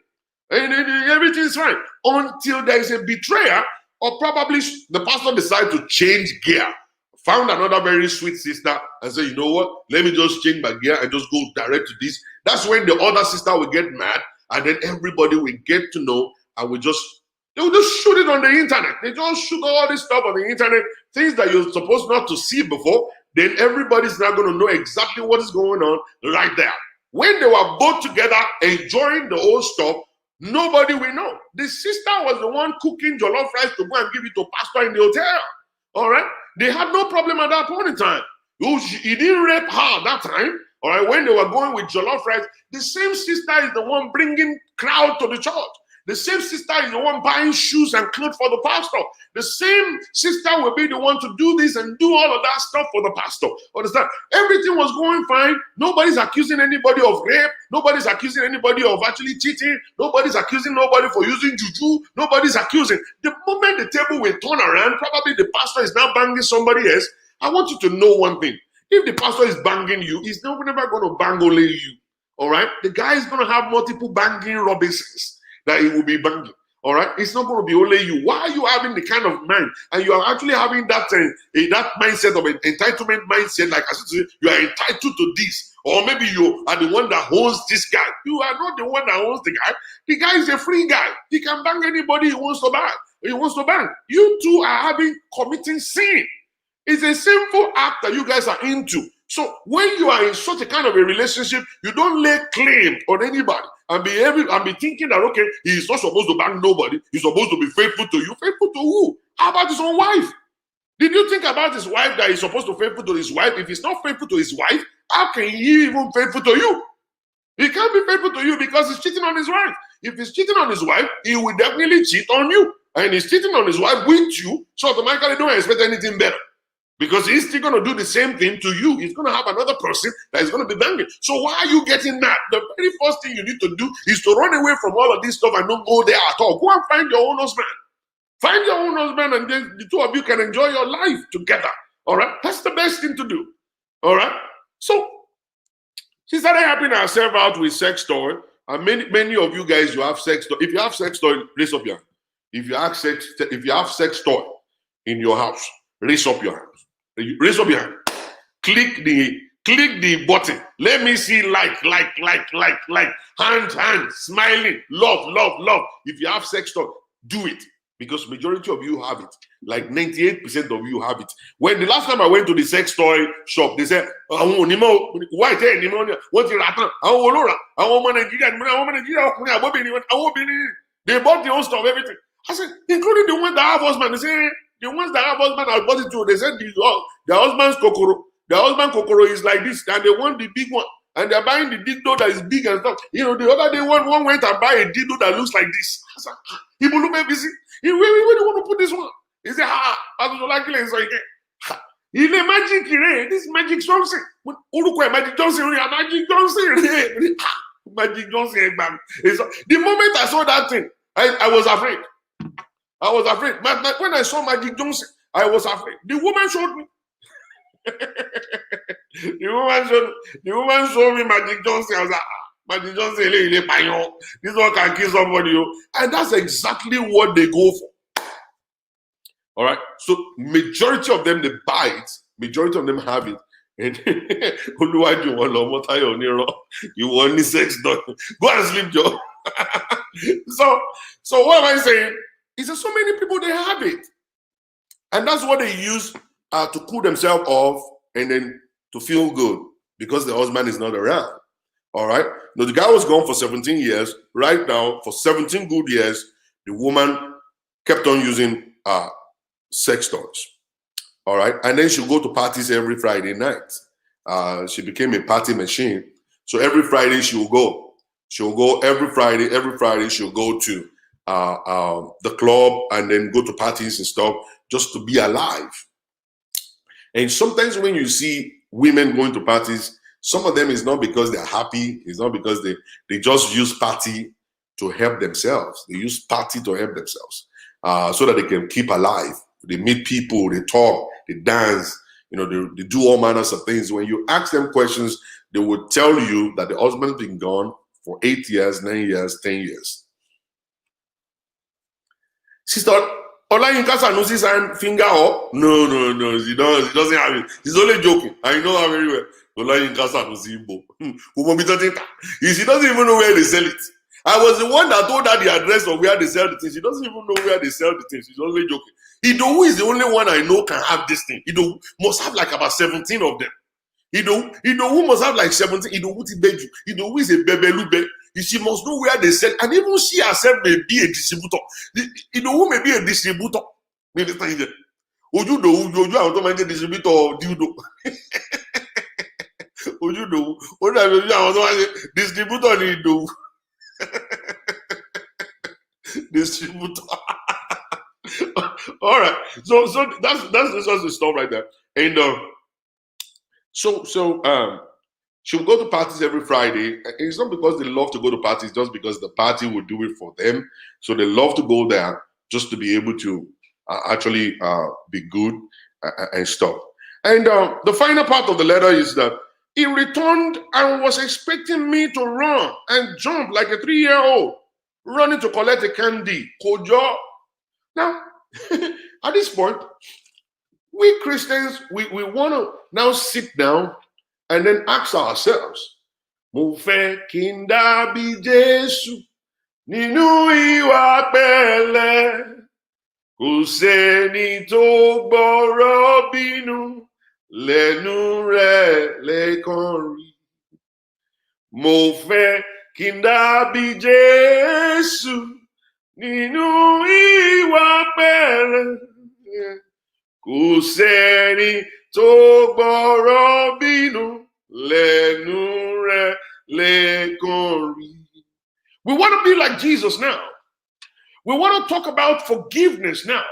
And everything is fine. Until there is a betrayer, or probably the pastor decides to change gear. Found another very sweet sister and said, you know what? Let me just change my gear and just go direct to this. That's when the other sister will get mad, and then everybody will get to know, and they will just shoot it on the internet. They just shoot all this stuff on the internet, things that you're supposed not to see before. Then everybody's not going to know exactly what is going on right there. When they were both together enjoying the whole stuff, nobody will know. The sister was the one cooking jollof rice to go and give it to pastor in the hotel. All right? They had no problem at that point in time. He didn't rape her that time. All right? When they were going with jollof rice, the same sister is the one bringing crowd to the church. The same sister is the one buying shoes and clothes for the pastor. The same sister will be the one to do this and do all of that stuff for the pastor. Understand? Everything was going fine. Nobody's accusing anybody of rape. Nobody's accusing anybody of actually cheating. Nobody's accusing nobody for using juju. Nobody's accusing. The moment the table will turn around, probably the pastor is now banging somebody else. I want you to know one thing. If the pastor is banging you, he's never going to bang only you. All right? The guy is going to have multiple banging Robinsons that he will be banging. All right, it's not going to be only you. Why are you having the kind of mind, and you are actually having that that mindset of an entitlement mindset? Like I said, you are entitled to this, or maybe you are the one that owns this guy. You are not the one that owns the guy. The guy is a free guy. He can bang anybody he wants to bang. You two are committing sin. It's a sinful act that you guys are into. So when you are in such a kind of a relationship, you don't lay claim on anybody and be thinking that, okay, he's not supposed to bang nobody. He's supposed to be faithful to you. Faithful to who? How about his own wife? Did you think about his wife, that he's supposed to be faithful to his wife? If he's not faithful to his wife, how can he even be faithful to you? He can't be faithful to you because he's cheating on his wife. If he's cheating on his wife, he will definitely cheat on you. And he's cheating on his wife with you, so automatically don't expect anything better. Because he's still going to do the same thing to you. He's going to have another person that is going to be banging. So why are you getting mad? The very first thing you need to do is to run away from all of this stuff and don't go there at all. Go and find your own husband. Find your own husband, and then the two of you can enjoy your life together. All right? That's the best thing to do. All right? So she started helping herself out with sex toy. And many of you guys, you have sex toy. If you have sex toy, raise up your hand. If you have sex toy in your house, raise up your hand. Raise up your hand. Click the button. Let me see like, hand, smiling, love. If you have sex toy, do it. Because majority of you have it. Like 98% of you have it. When the last time I went to the sex toy shop, they said, they bought the own stuff, everything. I said, including the ones that have husband. They say, the ones that have husband, I bought it too. They said the husband's kokoro. The husband kokoro is like this, and they want the big one. And they're buying the dildo that is big and stuff. You know, the other day, one went and buy a dildo that looks like this. I said, he will look busy. Where do you want to put this one? He said, I don't like it. So he said, magic, this Magic Johnson. Magic Johnson, Magic Johnson. Magic Johnson. The moment I saw that thing, I was afraid. I was afraid. When I saw Magic Johnson, I was afraid. The woman showed me. The woman showed me Magic Johnson. I was like, But you just say, this one can kill somebody. And that's exactly what they go for. All right. So majority of them, they buy it. Majority of them have it. And you want sex done. Go and sleep, Joe. So what am I saying? Is that so many people, they have it. And that's what they use to cool themselves off and then to feel good because the husband is not around. All right. Now, the guy was gone for 17 years. Right now, for 17 good years, the woman kept on using sex toys. All right. And then she'll go to parties every Friday night. She became a party machine. So every Friday she will go. She'll go every Friday. Every Friday she'll go to the club and then go to parties and stuff just to be alive. And sometimes when you see women going to parties, some of them is not because they're happy. It's not because they just use party to help themselves. They use party to help themselves so that they can keep alive. They meet people, they talk, they dance, they do all manners of things. When you ask them questions, they would tell you that the husband's been gone for 8 years, 9 years, 10 years. Sister Olayinka Sanusi's hand finger up. No, he doesn't have it. He's only joking. I know her very well. Olayinka Sanusi Igbo. She doesn't even know where they sell it. I was the one that told her the address of where they sell the things. She doesn't even know where they sell the things. She's only joking. Idowu is the only one I know can have this thing. Idowu must have like about 17 of them. Idowu must have like 17. Idowu is a bebelube. She must know where they sell. And even she herself may be a distributor. Idowu may be a distributor. Maybe Oju automatic distributor of dildo. Oju distributor Idowu. Distributor. All right. So that's just the stuff right there. And so she'll go to parties every Friday. It's not because they love to go to parties, just because the party will do it for them. So they love to go there just to be able to actually be good and stuff. And the final part of the letter is that he returned and was expecting me to run and jump like a 3-year-old, running to collect a candy. Kojo. Now, at this point, we Christians, we want to now sit down and then ask ourselves, Mo fẹ́ kí n dàbí Jésù nínú ìwà pẹ̀lẹ́, kò sẹ́ni tó gbọ́rọ̀ bínú lẹ́nu rẹ̀ lẹ́ẹ̀kan rí. Mo fẹ́ kí n dàbí Jésù nínú ìwà pẹ̀lẹ́, kò sẹ́ni tó gbọ́rọ̀ bínú lẹ́nu rẹ̀ lẹ́ẹ̀kan rí. We want to be like Jesus now. We want to talk about forgiveness now.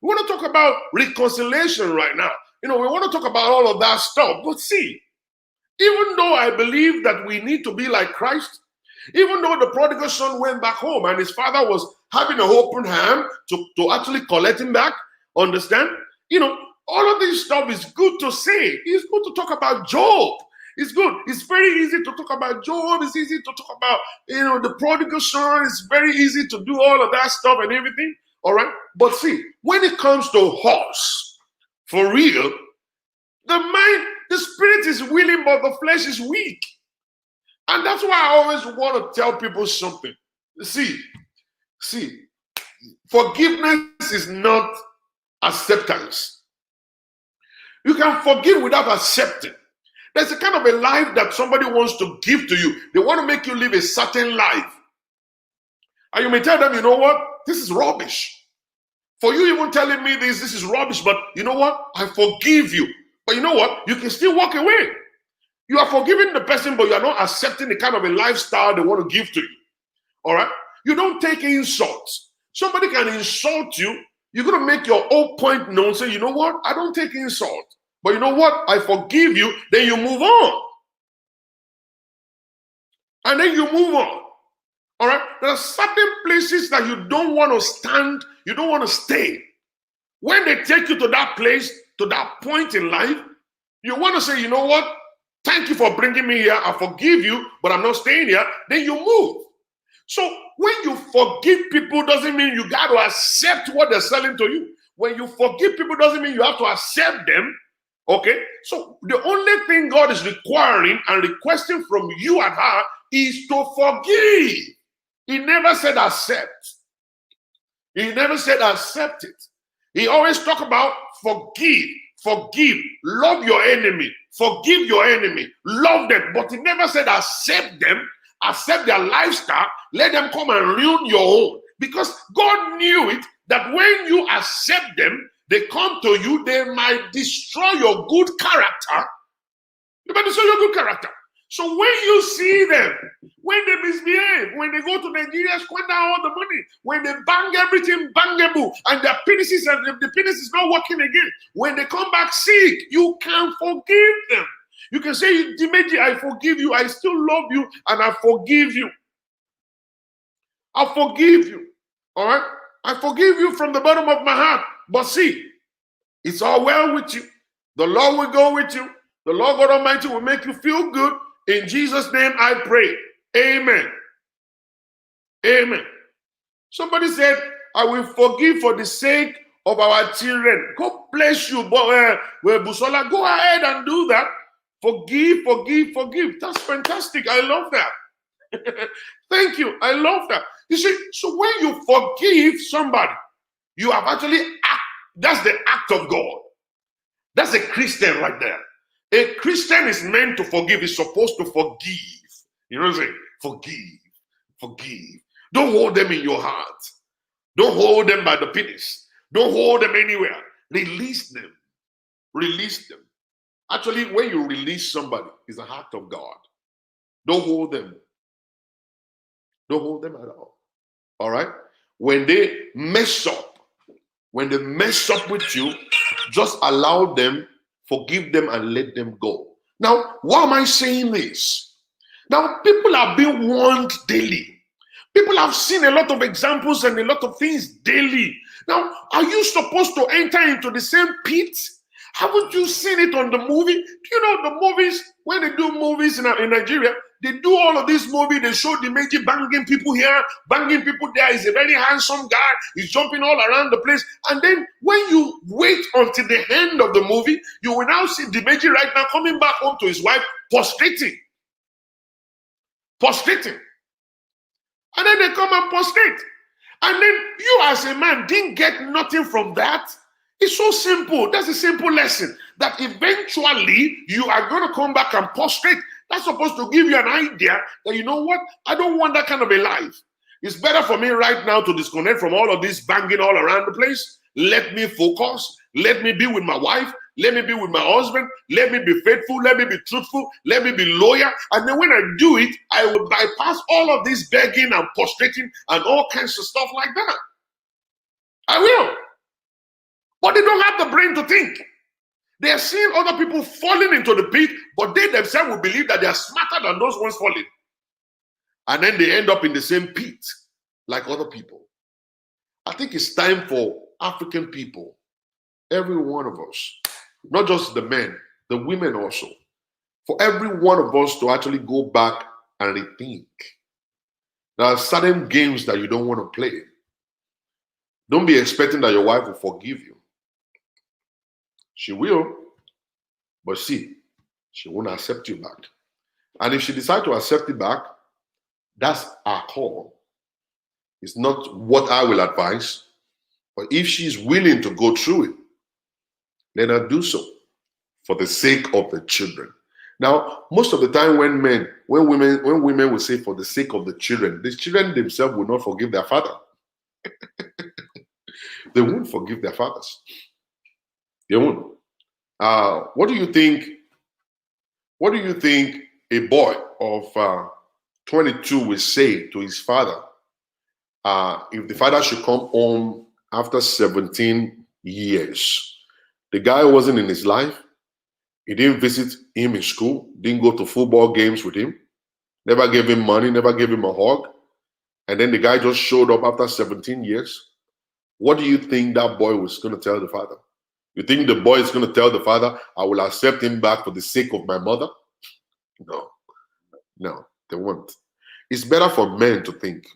We want to talk about reconciliation right now. We want to talk about all of that stuff. But see, even though I believe that we need to be like Christ, even though the prodigal son went back home and his father was having an open hand to actually collect him back, understand? All of this stuff is good to say. It's good to talk about Job. It's good. It's very easy to talk about Job. It's easy to talk about, the prodigal son. It's very easy to do all of that stuff and everything. All right. But see, when it comes to us, for real, the spirit is willing, but the flesh is weak. And that's why I always want to tell people something. See, forgiveness is not acceptance. You can forgive without accepting. There's a kind of a life that somebody wants to give to you. They want to make you live a certain life. And you may tell them, you know what? This is rubbish. For you even telling me this is rubbish, but you know what? I forgive you. But you know what? You can still walk away. You are forgiving the person, but you are not accepting the kind of a lifestyle they want to give to you. All right? You don't take insults. Somebody can insult you. You're going to make your own point known. Say, you know what? I don't take insult. But you know what? I forgive you. Then you move on. And then you move on. All right? There are certain places that you don't want to stand. You don't want to stay. When they take you to that place, to that point in life, you want to say, you know what? Thank you for bringing me here. I forgive you, but I'm not staying here. Then you move. So when you forgive people, doesn't mean you got to accept what they're selling to you. When you forgive people, doesn't mean you have to accept them. Okay? So the only thing God is requiring and requesting from you and her is to forgive. He never said accept. He never said accept it. He always talk about forgive, forgive, love your enemy, forgive your enemy, love them. But he never said accept them, accept their lifestyle, let them come and ruin your own. Because God knew it, that when you accept them, they come to you, they might destroy your good character. They might destroy your good character. So when you see them, when they misbehave, when they go to Nigeria, squander all the money, when they bang everything bangable, and their penises and the penis is not working again, when they come back sick, you can forgive them. You can say, Dimeji, I forgive you, I still love you, and I forgive you. I forgive you. All right? I forgive you from the bottom of my heart. But see, it's all well with you. The Lord will go with you. The Lord God Almighty will make you feel good. In Jesus' name I pray. Amen. Amen. Somebody said, I will forgive for the sake of our children. God bless you, Busola. Go ahead and do that. Forgive, forgive, forgive. That's fantastic. I love that. Thank you. I love that. You see, so when you forgive somebody, you have actually that's the act of God. That's a Christian right there. A Christian is meant to forgive. He's supposed to forgive. You know what I'm saying? Forgive. Forgive. Don't hold them in your heart. Don't hold them by the penis. Don't hold them anywhere. Release them. Release them. Actually, when you release somebody, it's a act of God. Don't hold them. Don't hold them at all. All right? When they mess up with you, just allow them, forgive them, and let them go. Now, why am I saying this? Now, people are being warned daily. People have seen a lot of examples and a lot of things daily. Now, are you supposed to enter into the same pit? Haven't you seen it on the movie? Do you know the movies, when they do movies in Nigeria, they do all of this movie, they show the Meji banging people here, banging people there. He's a very handsome guy. He's jumping all around the place. And then when you wait until the end of the movie, you will now see the Meji right now coming back home to his wife, prostrating. Prostrating. And then they come and prostrate. And then you as a man didn't get nothing from that. It's so simple. That's a simple lesson. That eventually you are going to come back and prostrate. That's supposed to give you an idea that, you know what? I don't want that kind of a life. It's better for me right now to disconnect from all of this banging all around the place. Let me focus. Let me be with my wife. Let me be with my husband. Let me be faithful. Let me be truthful. Let me be loyal. And then when I do it, I will bypass all of this begging and prostrating and all kinds of stuff like that. I will. But they don't have the brain to think. They are seeing other people falling into the pit, but they themselves will believe that they are smarter than those ones falling. And then they end up in the same pit like other people. I think it's time for African people, every one of us, not just the men, the women also, for every one of us to actually go back and rethink. There are certain games that you don't want to play. Don't be expecting that your wife will forgive you. She will, but see, she won't accept you back. And if she decides to accept it back, that's our call. It's not what I will advise, but if she's willing to go through it, let her do so for the sake of the children. Now, most of the time when women will say for the sake of the children themselves will not forgive their father. They won't forgive their fathers. They won't. What do you think? What do you think a boy of 22 will say to his father if the father should come home after 17 years? The guy wasn't in his life. He didn't visit him in school. Didn't go to football games with him. Never gave him money. Never gave him a hug. And then the guy just showed up after 17 years. What do you think that boy was going to tell the father? You think the boy is going to tell the father, I will accept him back for the sake of my mother? No, no, they won't. It's better for men to think.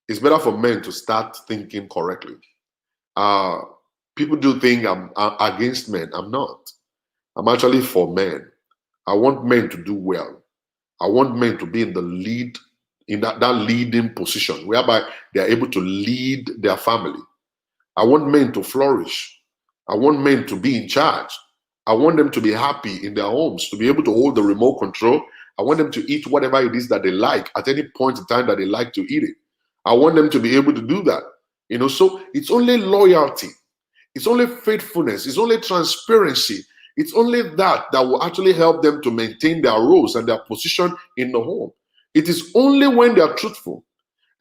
It's better for men to start thinking correctly. Uh, People do think I'm against men. I'm not. I'm actually for men. I want men to do well. I want men to be in the lead, in that leading position, whereby they are able to lead their family. I want men to flourish. I want men to be in charge. I want them to be happy in their homes, to be able to hold the remote control. I want them to eat whatever it is that they like at any point in time that they like to eat it. I want them to be able to do that. So it's only loyalty, it's only faithfulness, it's only transparency. It's only that will actually help them to maintain their roles and their position in the home. It is only when they are truthful.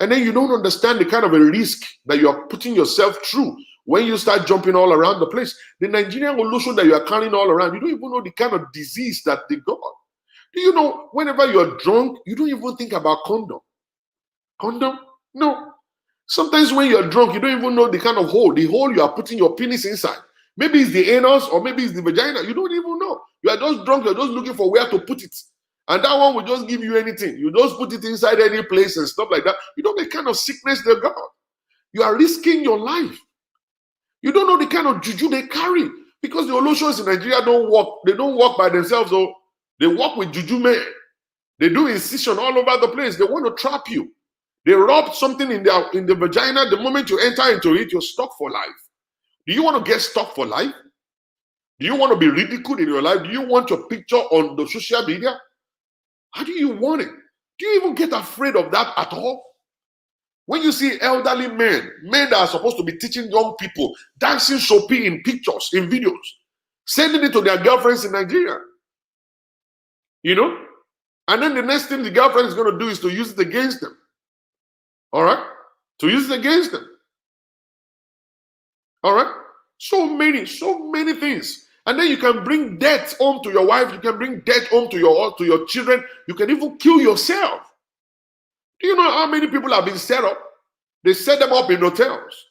And then you don't understand the kind of a risk that you are putting yourself through when you start jumping all around the place. The Nigerian illusion that you are carrying all around, you don't even know the kind of disease that they got. Do you know, whenever you're drunk, you don't even think about condom? Condom? No. Sometimes when you're drunk, you don't even know the kind of hole you are putting your penis inside. Maybe it's the anus or maybe it's the vagina. You don't even know. You are just drunk. You're just looking for where to put it. And that one will just give you anything. You just put it inside any place and stuff like that. You know the kind of sickness they got. You are risking your life. You don't know the kind of juju they carry. Because the Oloshos in Nigeria don't walk. They don't walk by themselves. Though. They walk with juju men. They do incision all over the place. They want to trap you. They rub something in the vagina. The moment you enter into it, you're stuck for life. Do you want to get stuck for life? Do you want to be ridiculed in your life? Do you want your picture on the social media? How do you want it? Do you even get afraid of that at all? When you see elderly men that are supposed to be teaching young people, dancing shopping in pictures, in videos, sending it to their girlfriends in Nigeria, and then the next thing the girlfriend is going to do is to use it against them. All right? To use it against them. All right? So many things. And then you can bring death home to your wife. You can bring death home to your children. You can even kill yourself. Do you know how many people have been set up? They set them up in hotels.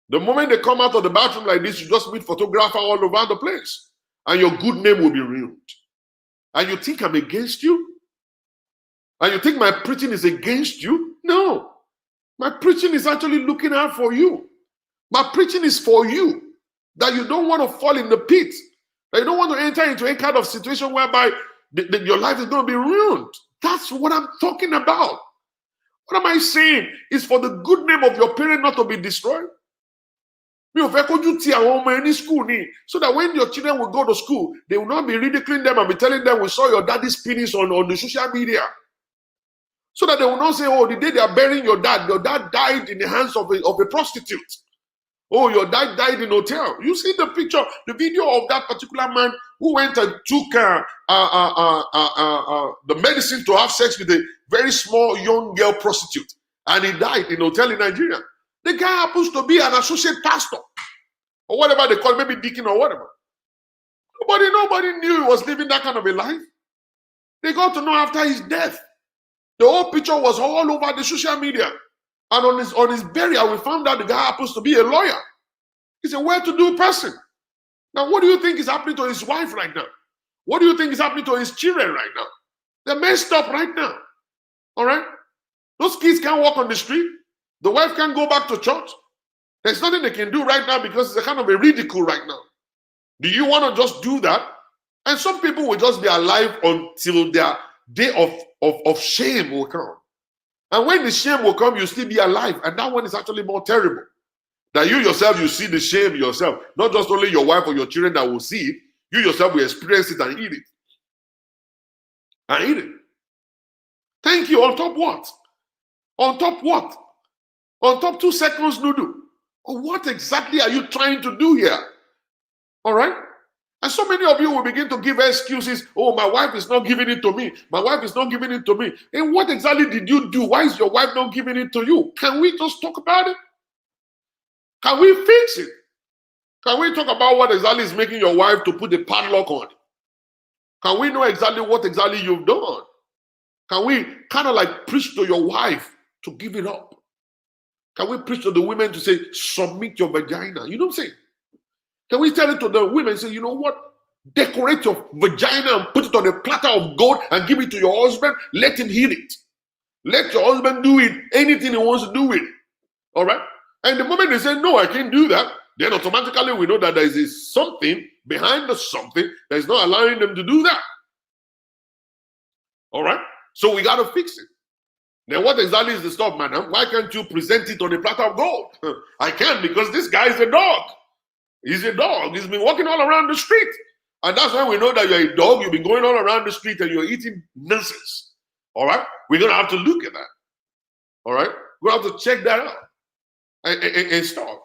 The moment they come out of the bathroom like this, you just meet photographer all over the place. And your good name will be ruined. And you think I'm against you? And you think my preaching is against you? No. My preaching is actually looking out for you. My preaching is for you. That you don't want to fall in the pit. That you don't want to enter into any kind of situation whereby your life is going to be ruined. That's what I'm talking about. What am I saying? It's for the good name of your parent not to be destroyed. So that when your children will go to school, they will not be ridiculing them and be telling them, we saw your daddy's penis on the social media. So that they will not say, oh, the day they are burying your dad died in the hands of a prostitute. Oh, your dad died in a hotel. You see the picture, the video of that particular man who went and took the medicine to have sex with a very small young girl prostitute. And he died in a hotel in Nigeria. The guy happens to be an associate pastor. Or whatever they call it, maybe deacon or whatever. Nobody knew he was living that kind of a life. They got to know after his death. The whole picture was all over the social media. And on his burial, we found out the guy happens to be a lawyer. He's a well-to-do person. Now, what do you think is happening to his wife right now? What do you think is happening to his children right now? They're messed up right now. All right? Those kids can't walk on the street. The wife can't go back to church. There's nothing they can do right now because it's a kind of a ridicule right now. Do you want to just do that? And some people will just be alive until their day of shame will come. And when the shame will come, you'll still be alive. And that one is actually more terrible. That you yourself, you see the shame yourself. Not just only your wife or your children that will see it. You yourself will experience it and eat it. And eat it. Thank you. On top what? On top what? On top 2 seconds noodle. What exactly are you trying to do here? All right? And so many of you will begin to give excuses. Oh, my wife is not giving it to me. My wife is not giving it to me. And what exactly did you do? Why is your wife not giving it to you? Can we just talk about it? Can we fix it? Can we talk about what exactly is making your wife to put the padlock on? Can we know exactly what exactly you've done? Can we kind of like preach to your wife to give it up? Can we preach to the women to say, submit your vagina? You know what I'm saying? Can we tell it to the women and say, you know what? Decorate your vagina and put it on a platter of gold and give it to your husband. Let him heal it. Let your husband do it, anything he wants to do with it. All right? And the moment they say, no, I can't do that, then automatically we know that there is something behind the something that is not allowing them to do that. All right? So we got to fix it. Then what exactly is the stuff, madam? Why can't you present it on a platter of gold? I can't, because this guy is a dog. He's a dog. He's been walking all around the street. And that's why we know that you're a dog. You've been going all around the street and you're eating nonsense. All right? We're going to have to look at that. All right? We're going to have to check that out and stuff.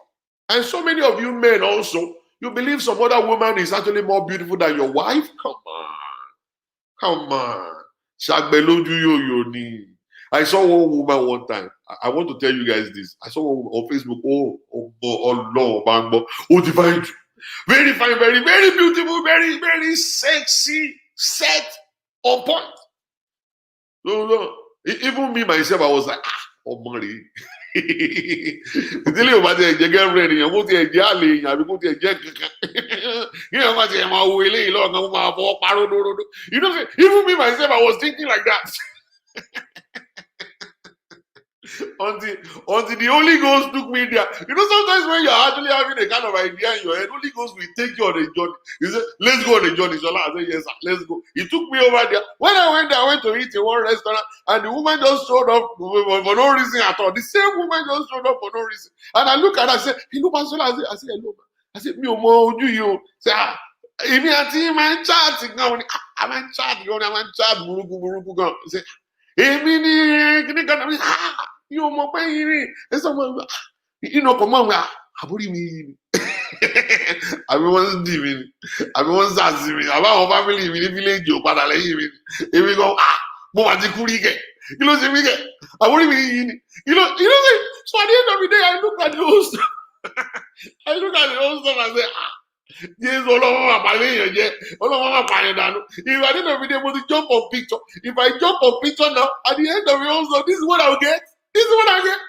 And so many of you men also, you believe some other woman is actually more beautiful than your wife? Come on. Come on. I saw one woman one time. I want to tell you guys this. I saw one on Facebook. Oh, no, oh, divine. Very fine, very, very beautiful, very, very sexy, set on point. No. Even me, myself, I was like, oh, money. Tell you about the girlfriend, you go to a jolly, you go to a jack. You know what I'm willing, you know, even me, myself, I was thinking like that. Until the Holy Ghost took me there. You know, sometimes when you're actually having a kind of idea in your head, Holy Ghost will take you on a journey. He said, let's go on a journey. I said, yes, sir, let's go. He took me over there. When I went there, I went to eat in one restaurant, and the woman just showed up for no reason at all. The same woman just showed up for no reason. And I look at her, I said, hello, Pastor. I said, hello. I said, me, Omo, you. Say, Emi ati man chat now. I'm chat, buruku gan. Say, Emi ni kini kan mi. You know, come on, àbúrí mi. Àbí wọ́n ń dì mí ni. Àbí wọ́n ń sàsì mi. Àbí àwọn family mi ní village ò padà lẹ́yìn mi. Èmi gan, mo wà ti kú rí kẹ̀. Kí ló ṣe mí kẹ̀? Àbúrí mi yìí ni. You know, so at the end of the day, I look at the whole stuff. And say, Yes, Ọlọ́run àpàlẹ́ èèyàn jẹ́. Ọlọ́run àpàlẹ́ dànù. If at the end of the day, mo ti jump on picture. If I jump on picture now, at the end of the whole stuff, this is what I'll get. This is what I get.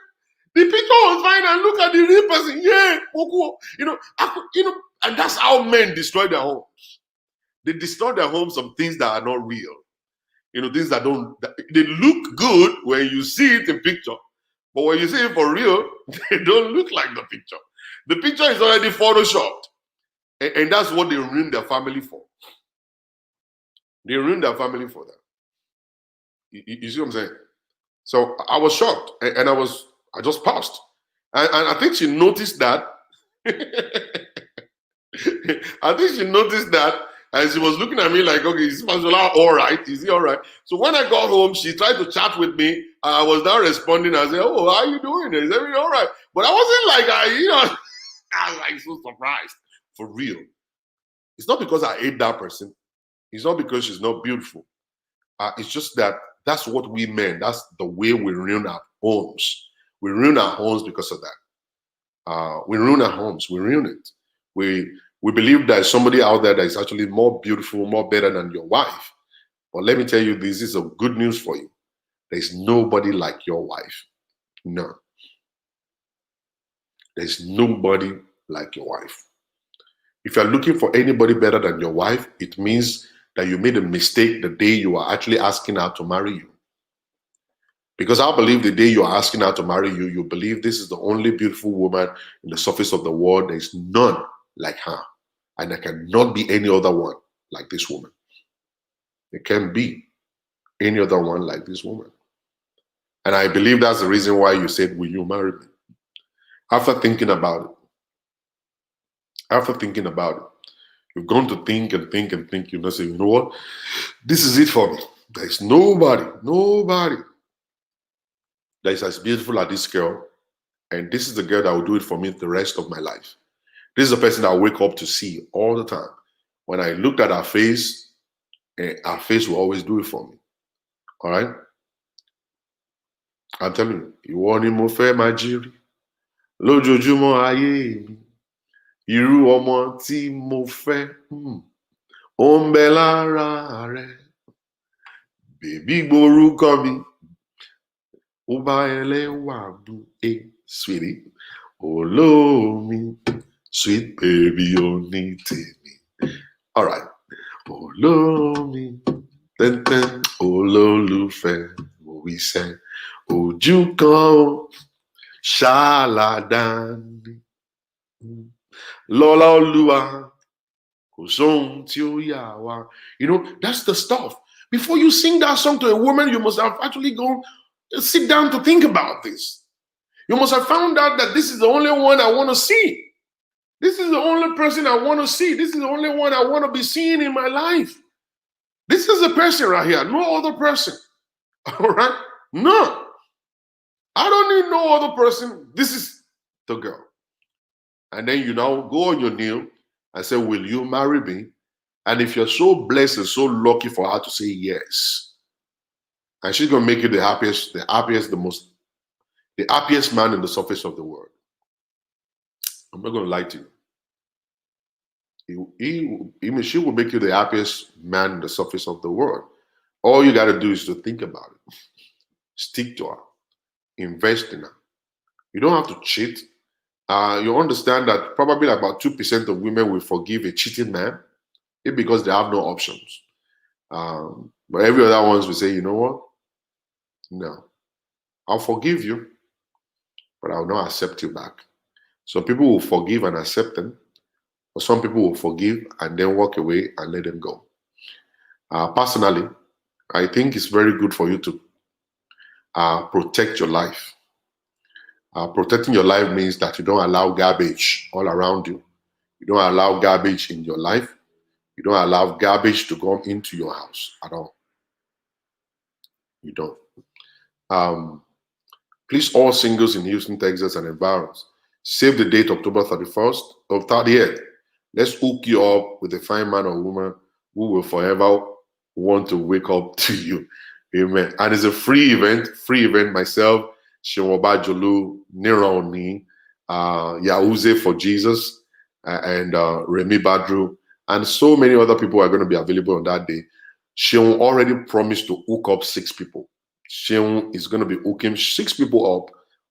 The picture was fine, and look at the real person. Yeah, and that's how men destroy their homes. They destroy their homes of things that are not real. Things that they look good when you see it in picture, but when you see it for real, they don't look like the picture. The picture is already photoshopped, and that's what they ruin their family for. They ruin their family for that. You see what I'm saying? So I was shocked, and I just paused, and I think she noticed that. I think she noticed that, and she was looking at me like, okay, is Mashola all right? Is he all right? So when I got home, she tried to chat with me. I was now responding. I said, oh, how are you doing? Is everything all right? But I wasn't like, I was like so surprised. For real. It's not because I hate that person. It's not because she's not beautiful. It's just that that's what we men, that's the way we ruin our homes. We ruin our homes because of that. We ruin our homes. We ruin it. We believe there's somebody out there that is actually more beautiful, more better than your wife. But let me tell you, this is a good news for you. There's nobody like your wife. No. There's nobody like your wife. If you're looking for anybody better than your wife, it means that you made a mistake the day you are actually asking her to marry you. Because I believe the day you're asking her to marry you, you believe this is the only beautiful woman in the surface of the world. There is none like her. And there cannot be any other one like this woman. There can't be any other one like this woman. And I believe that's the reason why you said, will you marry me? After thinking about it, you've gone to think and think and think, you say, you know what? This is it for me. There's nobody that is as beautiful as this girl. And this is the girl that will do it for me the rest of my life. This is the person that I wake up to see all the time. When I looked at her face will always do it for me. All right? I'm telling you, ìwọ ni mo fẹ́ máa jírí lójoojúmọ́ ayé mi. Irú ọmọ tí mo fẹ́, ó ń bẹ lára rẹ̀. Bèbí gborúkọ mi, ó bá ẹlẹ́wà bú, sweetie, olómi, sweet baby oní tèmi. All right, Olómi, tẹ́ntẹ́n, olólùfẹ́, we say, ojú kan ṣàlàdánì. Lọ́lá Olúwa, kò sóhun tí ó yà wá. You know, that's the stuff. Before you sing that song to a woman, you must have actually gone sit down to think about this. You must have found out that this is the only one I want to see. This is the only person I want to see. This is the only one I want to be seeing in my life. This is the person right here, no other person. All right? No. I don't need no other person. This is the girl. And then you now go on your knee and say, will you marry me? And if you're so blessed and so lucky for her to say yes, and she's going to make you the happiest man in the surface of the world. I'm not going to lie to you. She will make you the happiest man in the surface of the world. All you got to do is to think about it. Stick to her. Invest in her. You don't have to cheat. You understand that probably about 2% of women will forgive a cheating man because they have no options. But every other ones will say, you know what? No. I'll forgive you, but I will not accept you back. Some people will forgive and accept them, or some people will forgive and then walk away and let them go. Personally, I think it's very good for you to protect your life. Protecting your life means that you don't allow garbage all around you. You don't allow garbage in your life. You don't allow garbage to come into your house at all. You don't. Please, all singles in Houston, Texas, and environs, save the date October 31st or 30th. Let's hook you up with a fine man or woman who will forever want to wake up to you. Amen. And it's a free event. Myself, Shewoba Jolu, Nironi, Yauze for Jesus, and Remy Badru, and so many other people are going to be available on that day. Sheon already promised to hook up 6 people. Sheon is going to be hooking 6 people up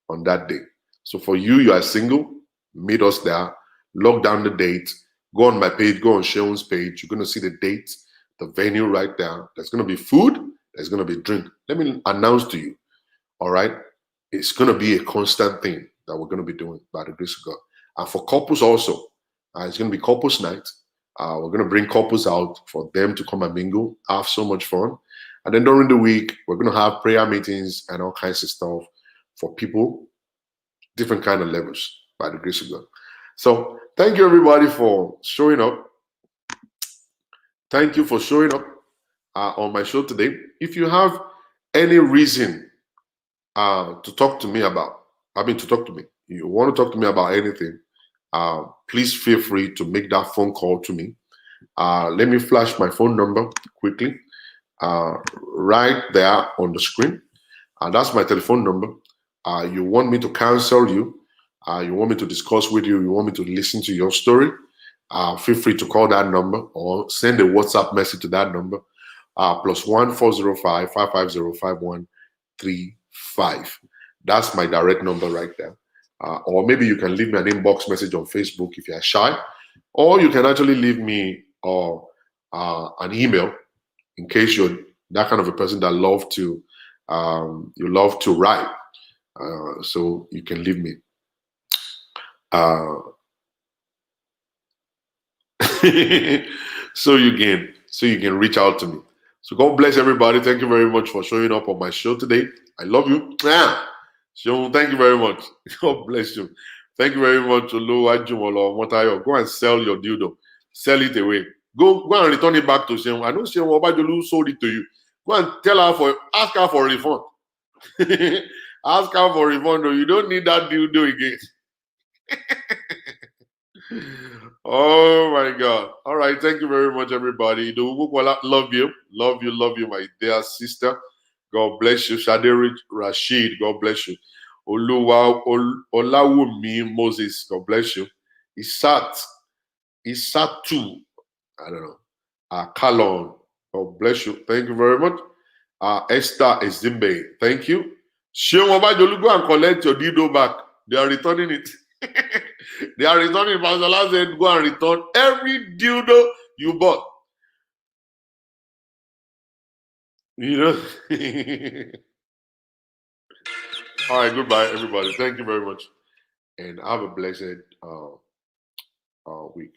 on that day. So for you are single, meet us there, lock down the date, go on my page, go on Sheon's page. You're going to see the date, the venue right there. There's going to be food, there's going to be drink. Let me announce to you, all right? It's going to be a constant thing that we're going to be doing by the grace of God. And for couples also, it's going to be couples night. We're going to bring couples out for them to come and mingle, have so much fun. And then during the week, we're going to have prayer meetings and all kinds of stuff for people, different kind of levels by the grace of God. So thank you everybody for showing up. Thank you for showing up on my show today. If you have any reason to talk to me about, you want to talk to me about anything, please feel free to make that phone call to me. Let me flash my phone number quickly. Right there on the screen. That's my telephone number. You want me to counsel you, you want me to discuss with you, you want me to listen to your story, feel free to call that number or send a WhatsApp message to that number, +1 405 550 5135. That's my direct number right there. Or maybe you can leave me an inbox message on Facebook if you're shy, or you can actually leave me an email in case you're that kind of a person that love to write. So you can leave me. So you can reach out to me. So God bless everybody. Thank you very much for showing up on my show today. I love you. So thank you very much. God bless you. Thank you very much. Go and sell your dildo. Sell it away. Go and return it back to Sheon. I know Sheon Obajolu sold it to you. Go and ask her for a refund. Ask her for a refund. You don't need that dildo again. Oh my God. All right. Thank you very much, everybody. Love you, my dear sister. God bless you. Shade Rashid, God bless you. Olawumi Moses, God bless you. Isatu, I don't know. Kalon, God bless you. Thank you very much. Esther Ezimbe, thank you. Sheon Obajolu, go and collect your dildo back. They are returning it. They are returning. Pastor Laz said, go and return every dildo you bought. You know. All right. Goodbye, everybody. Thank you very much, and have a blessed week.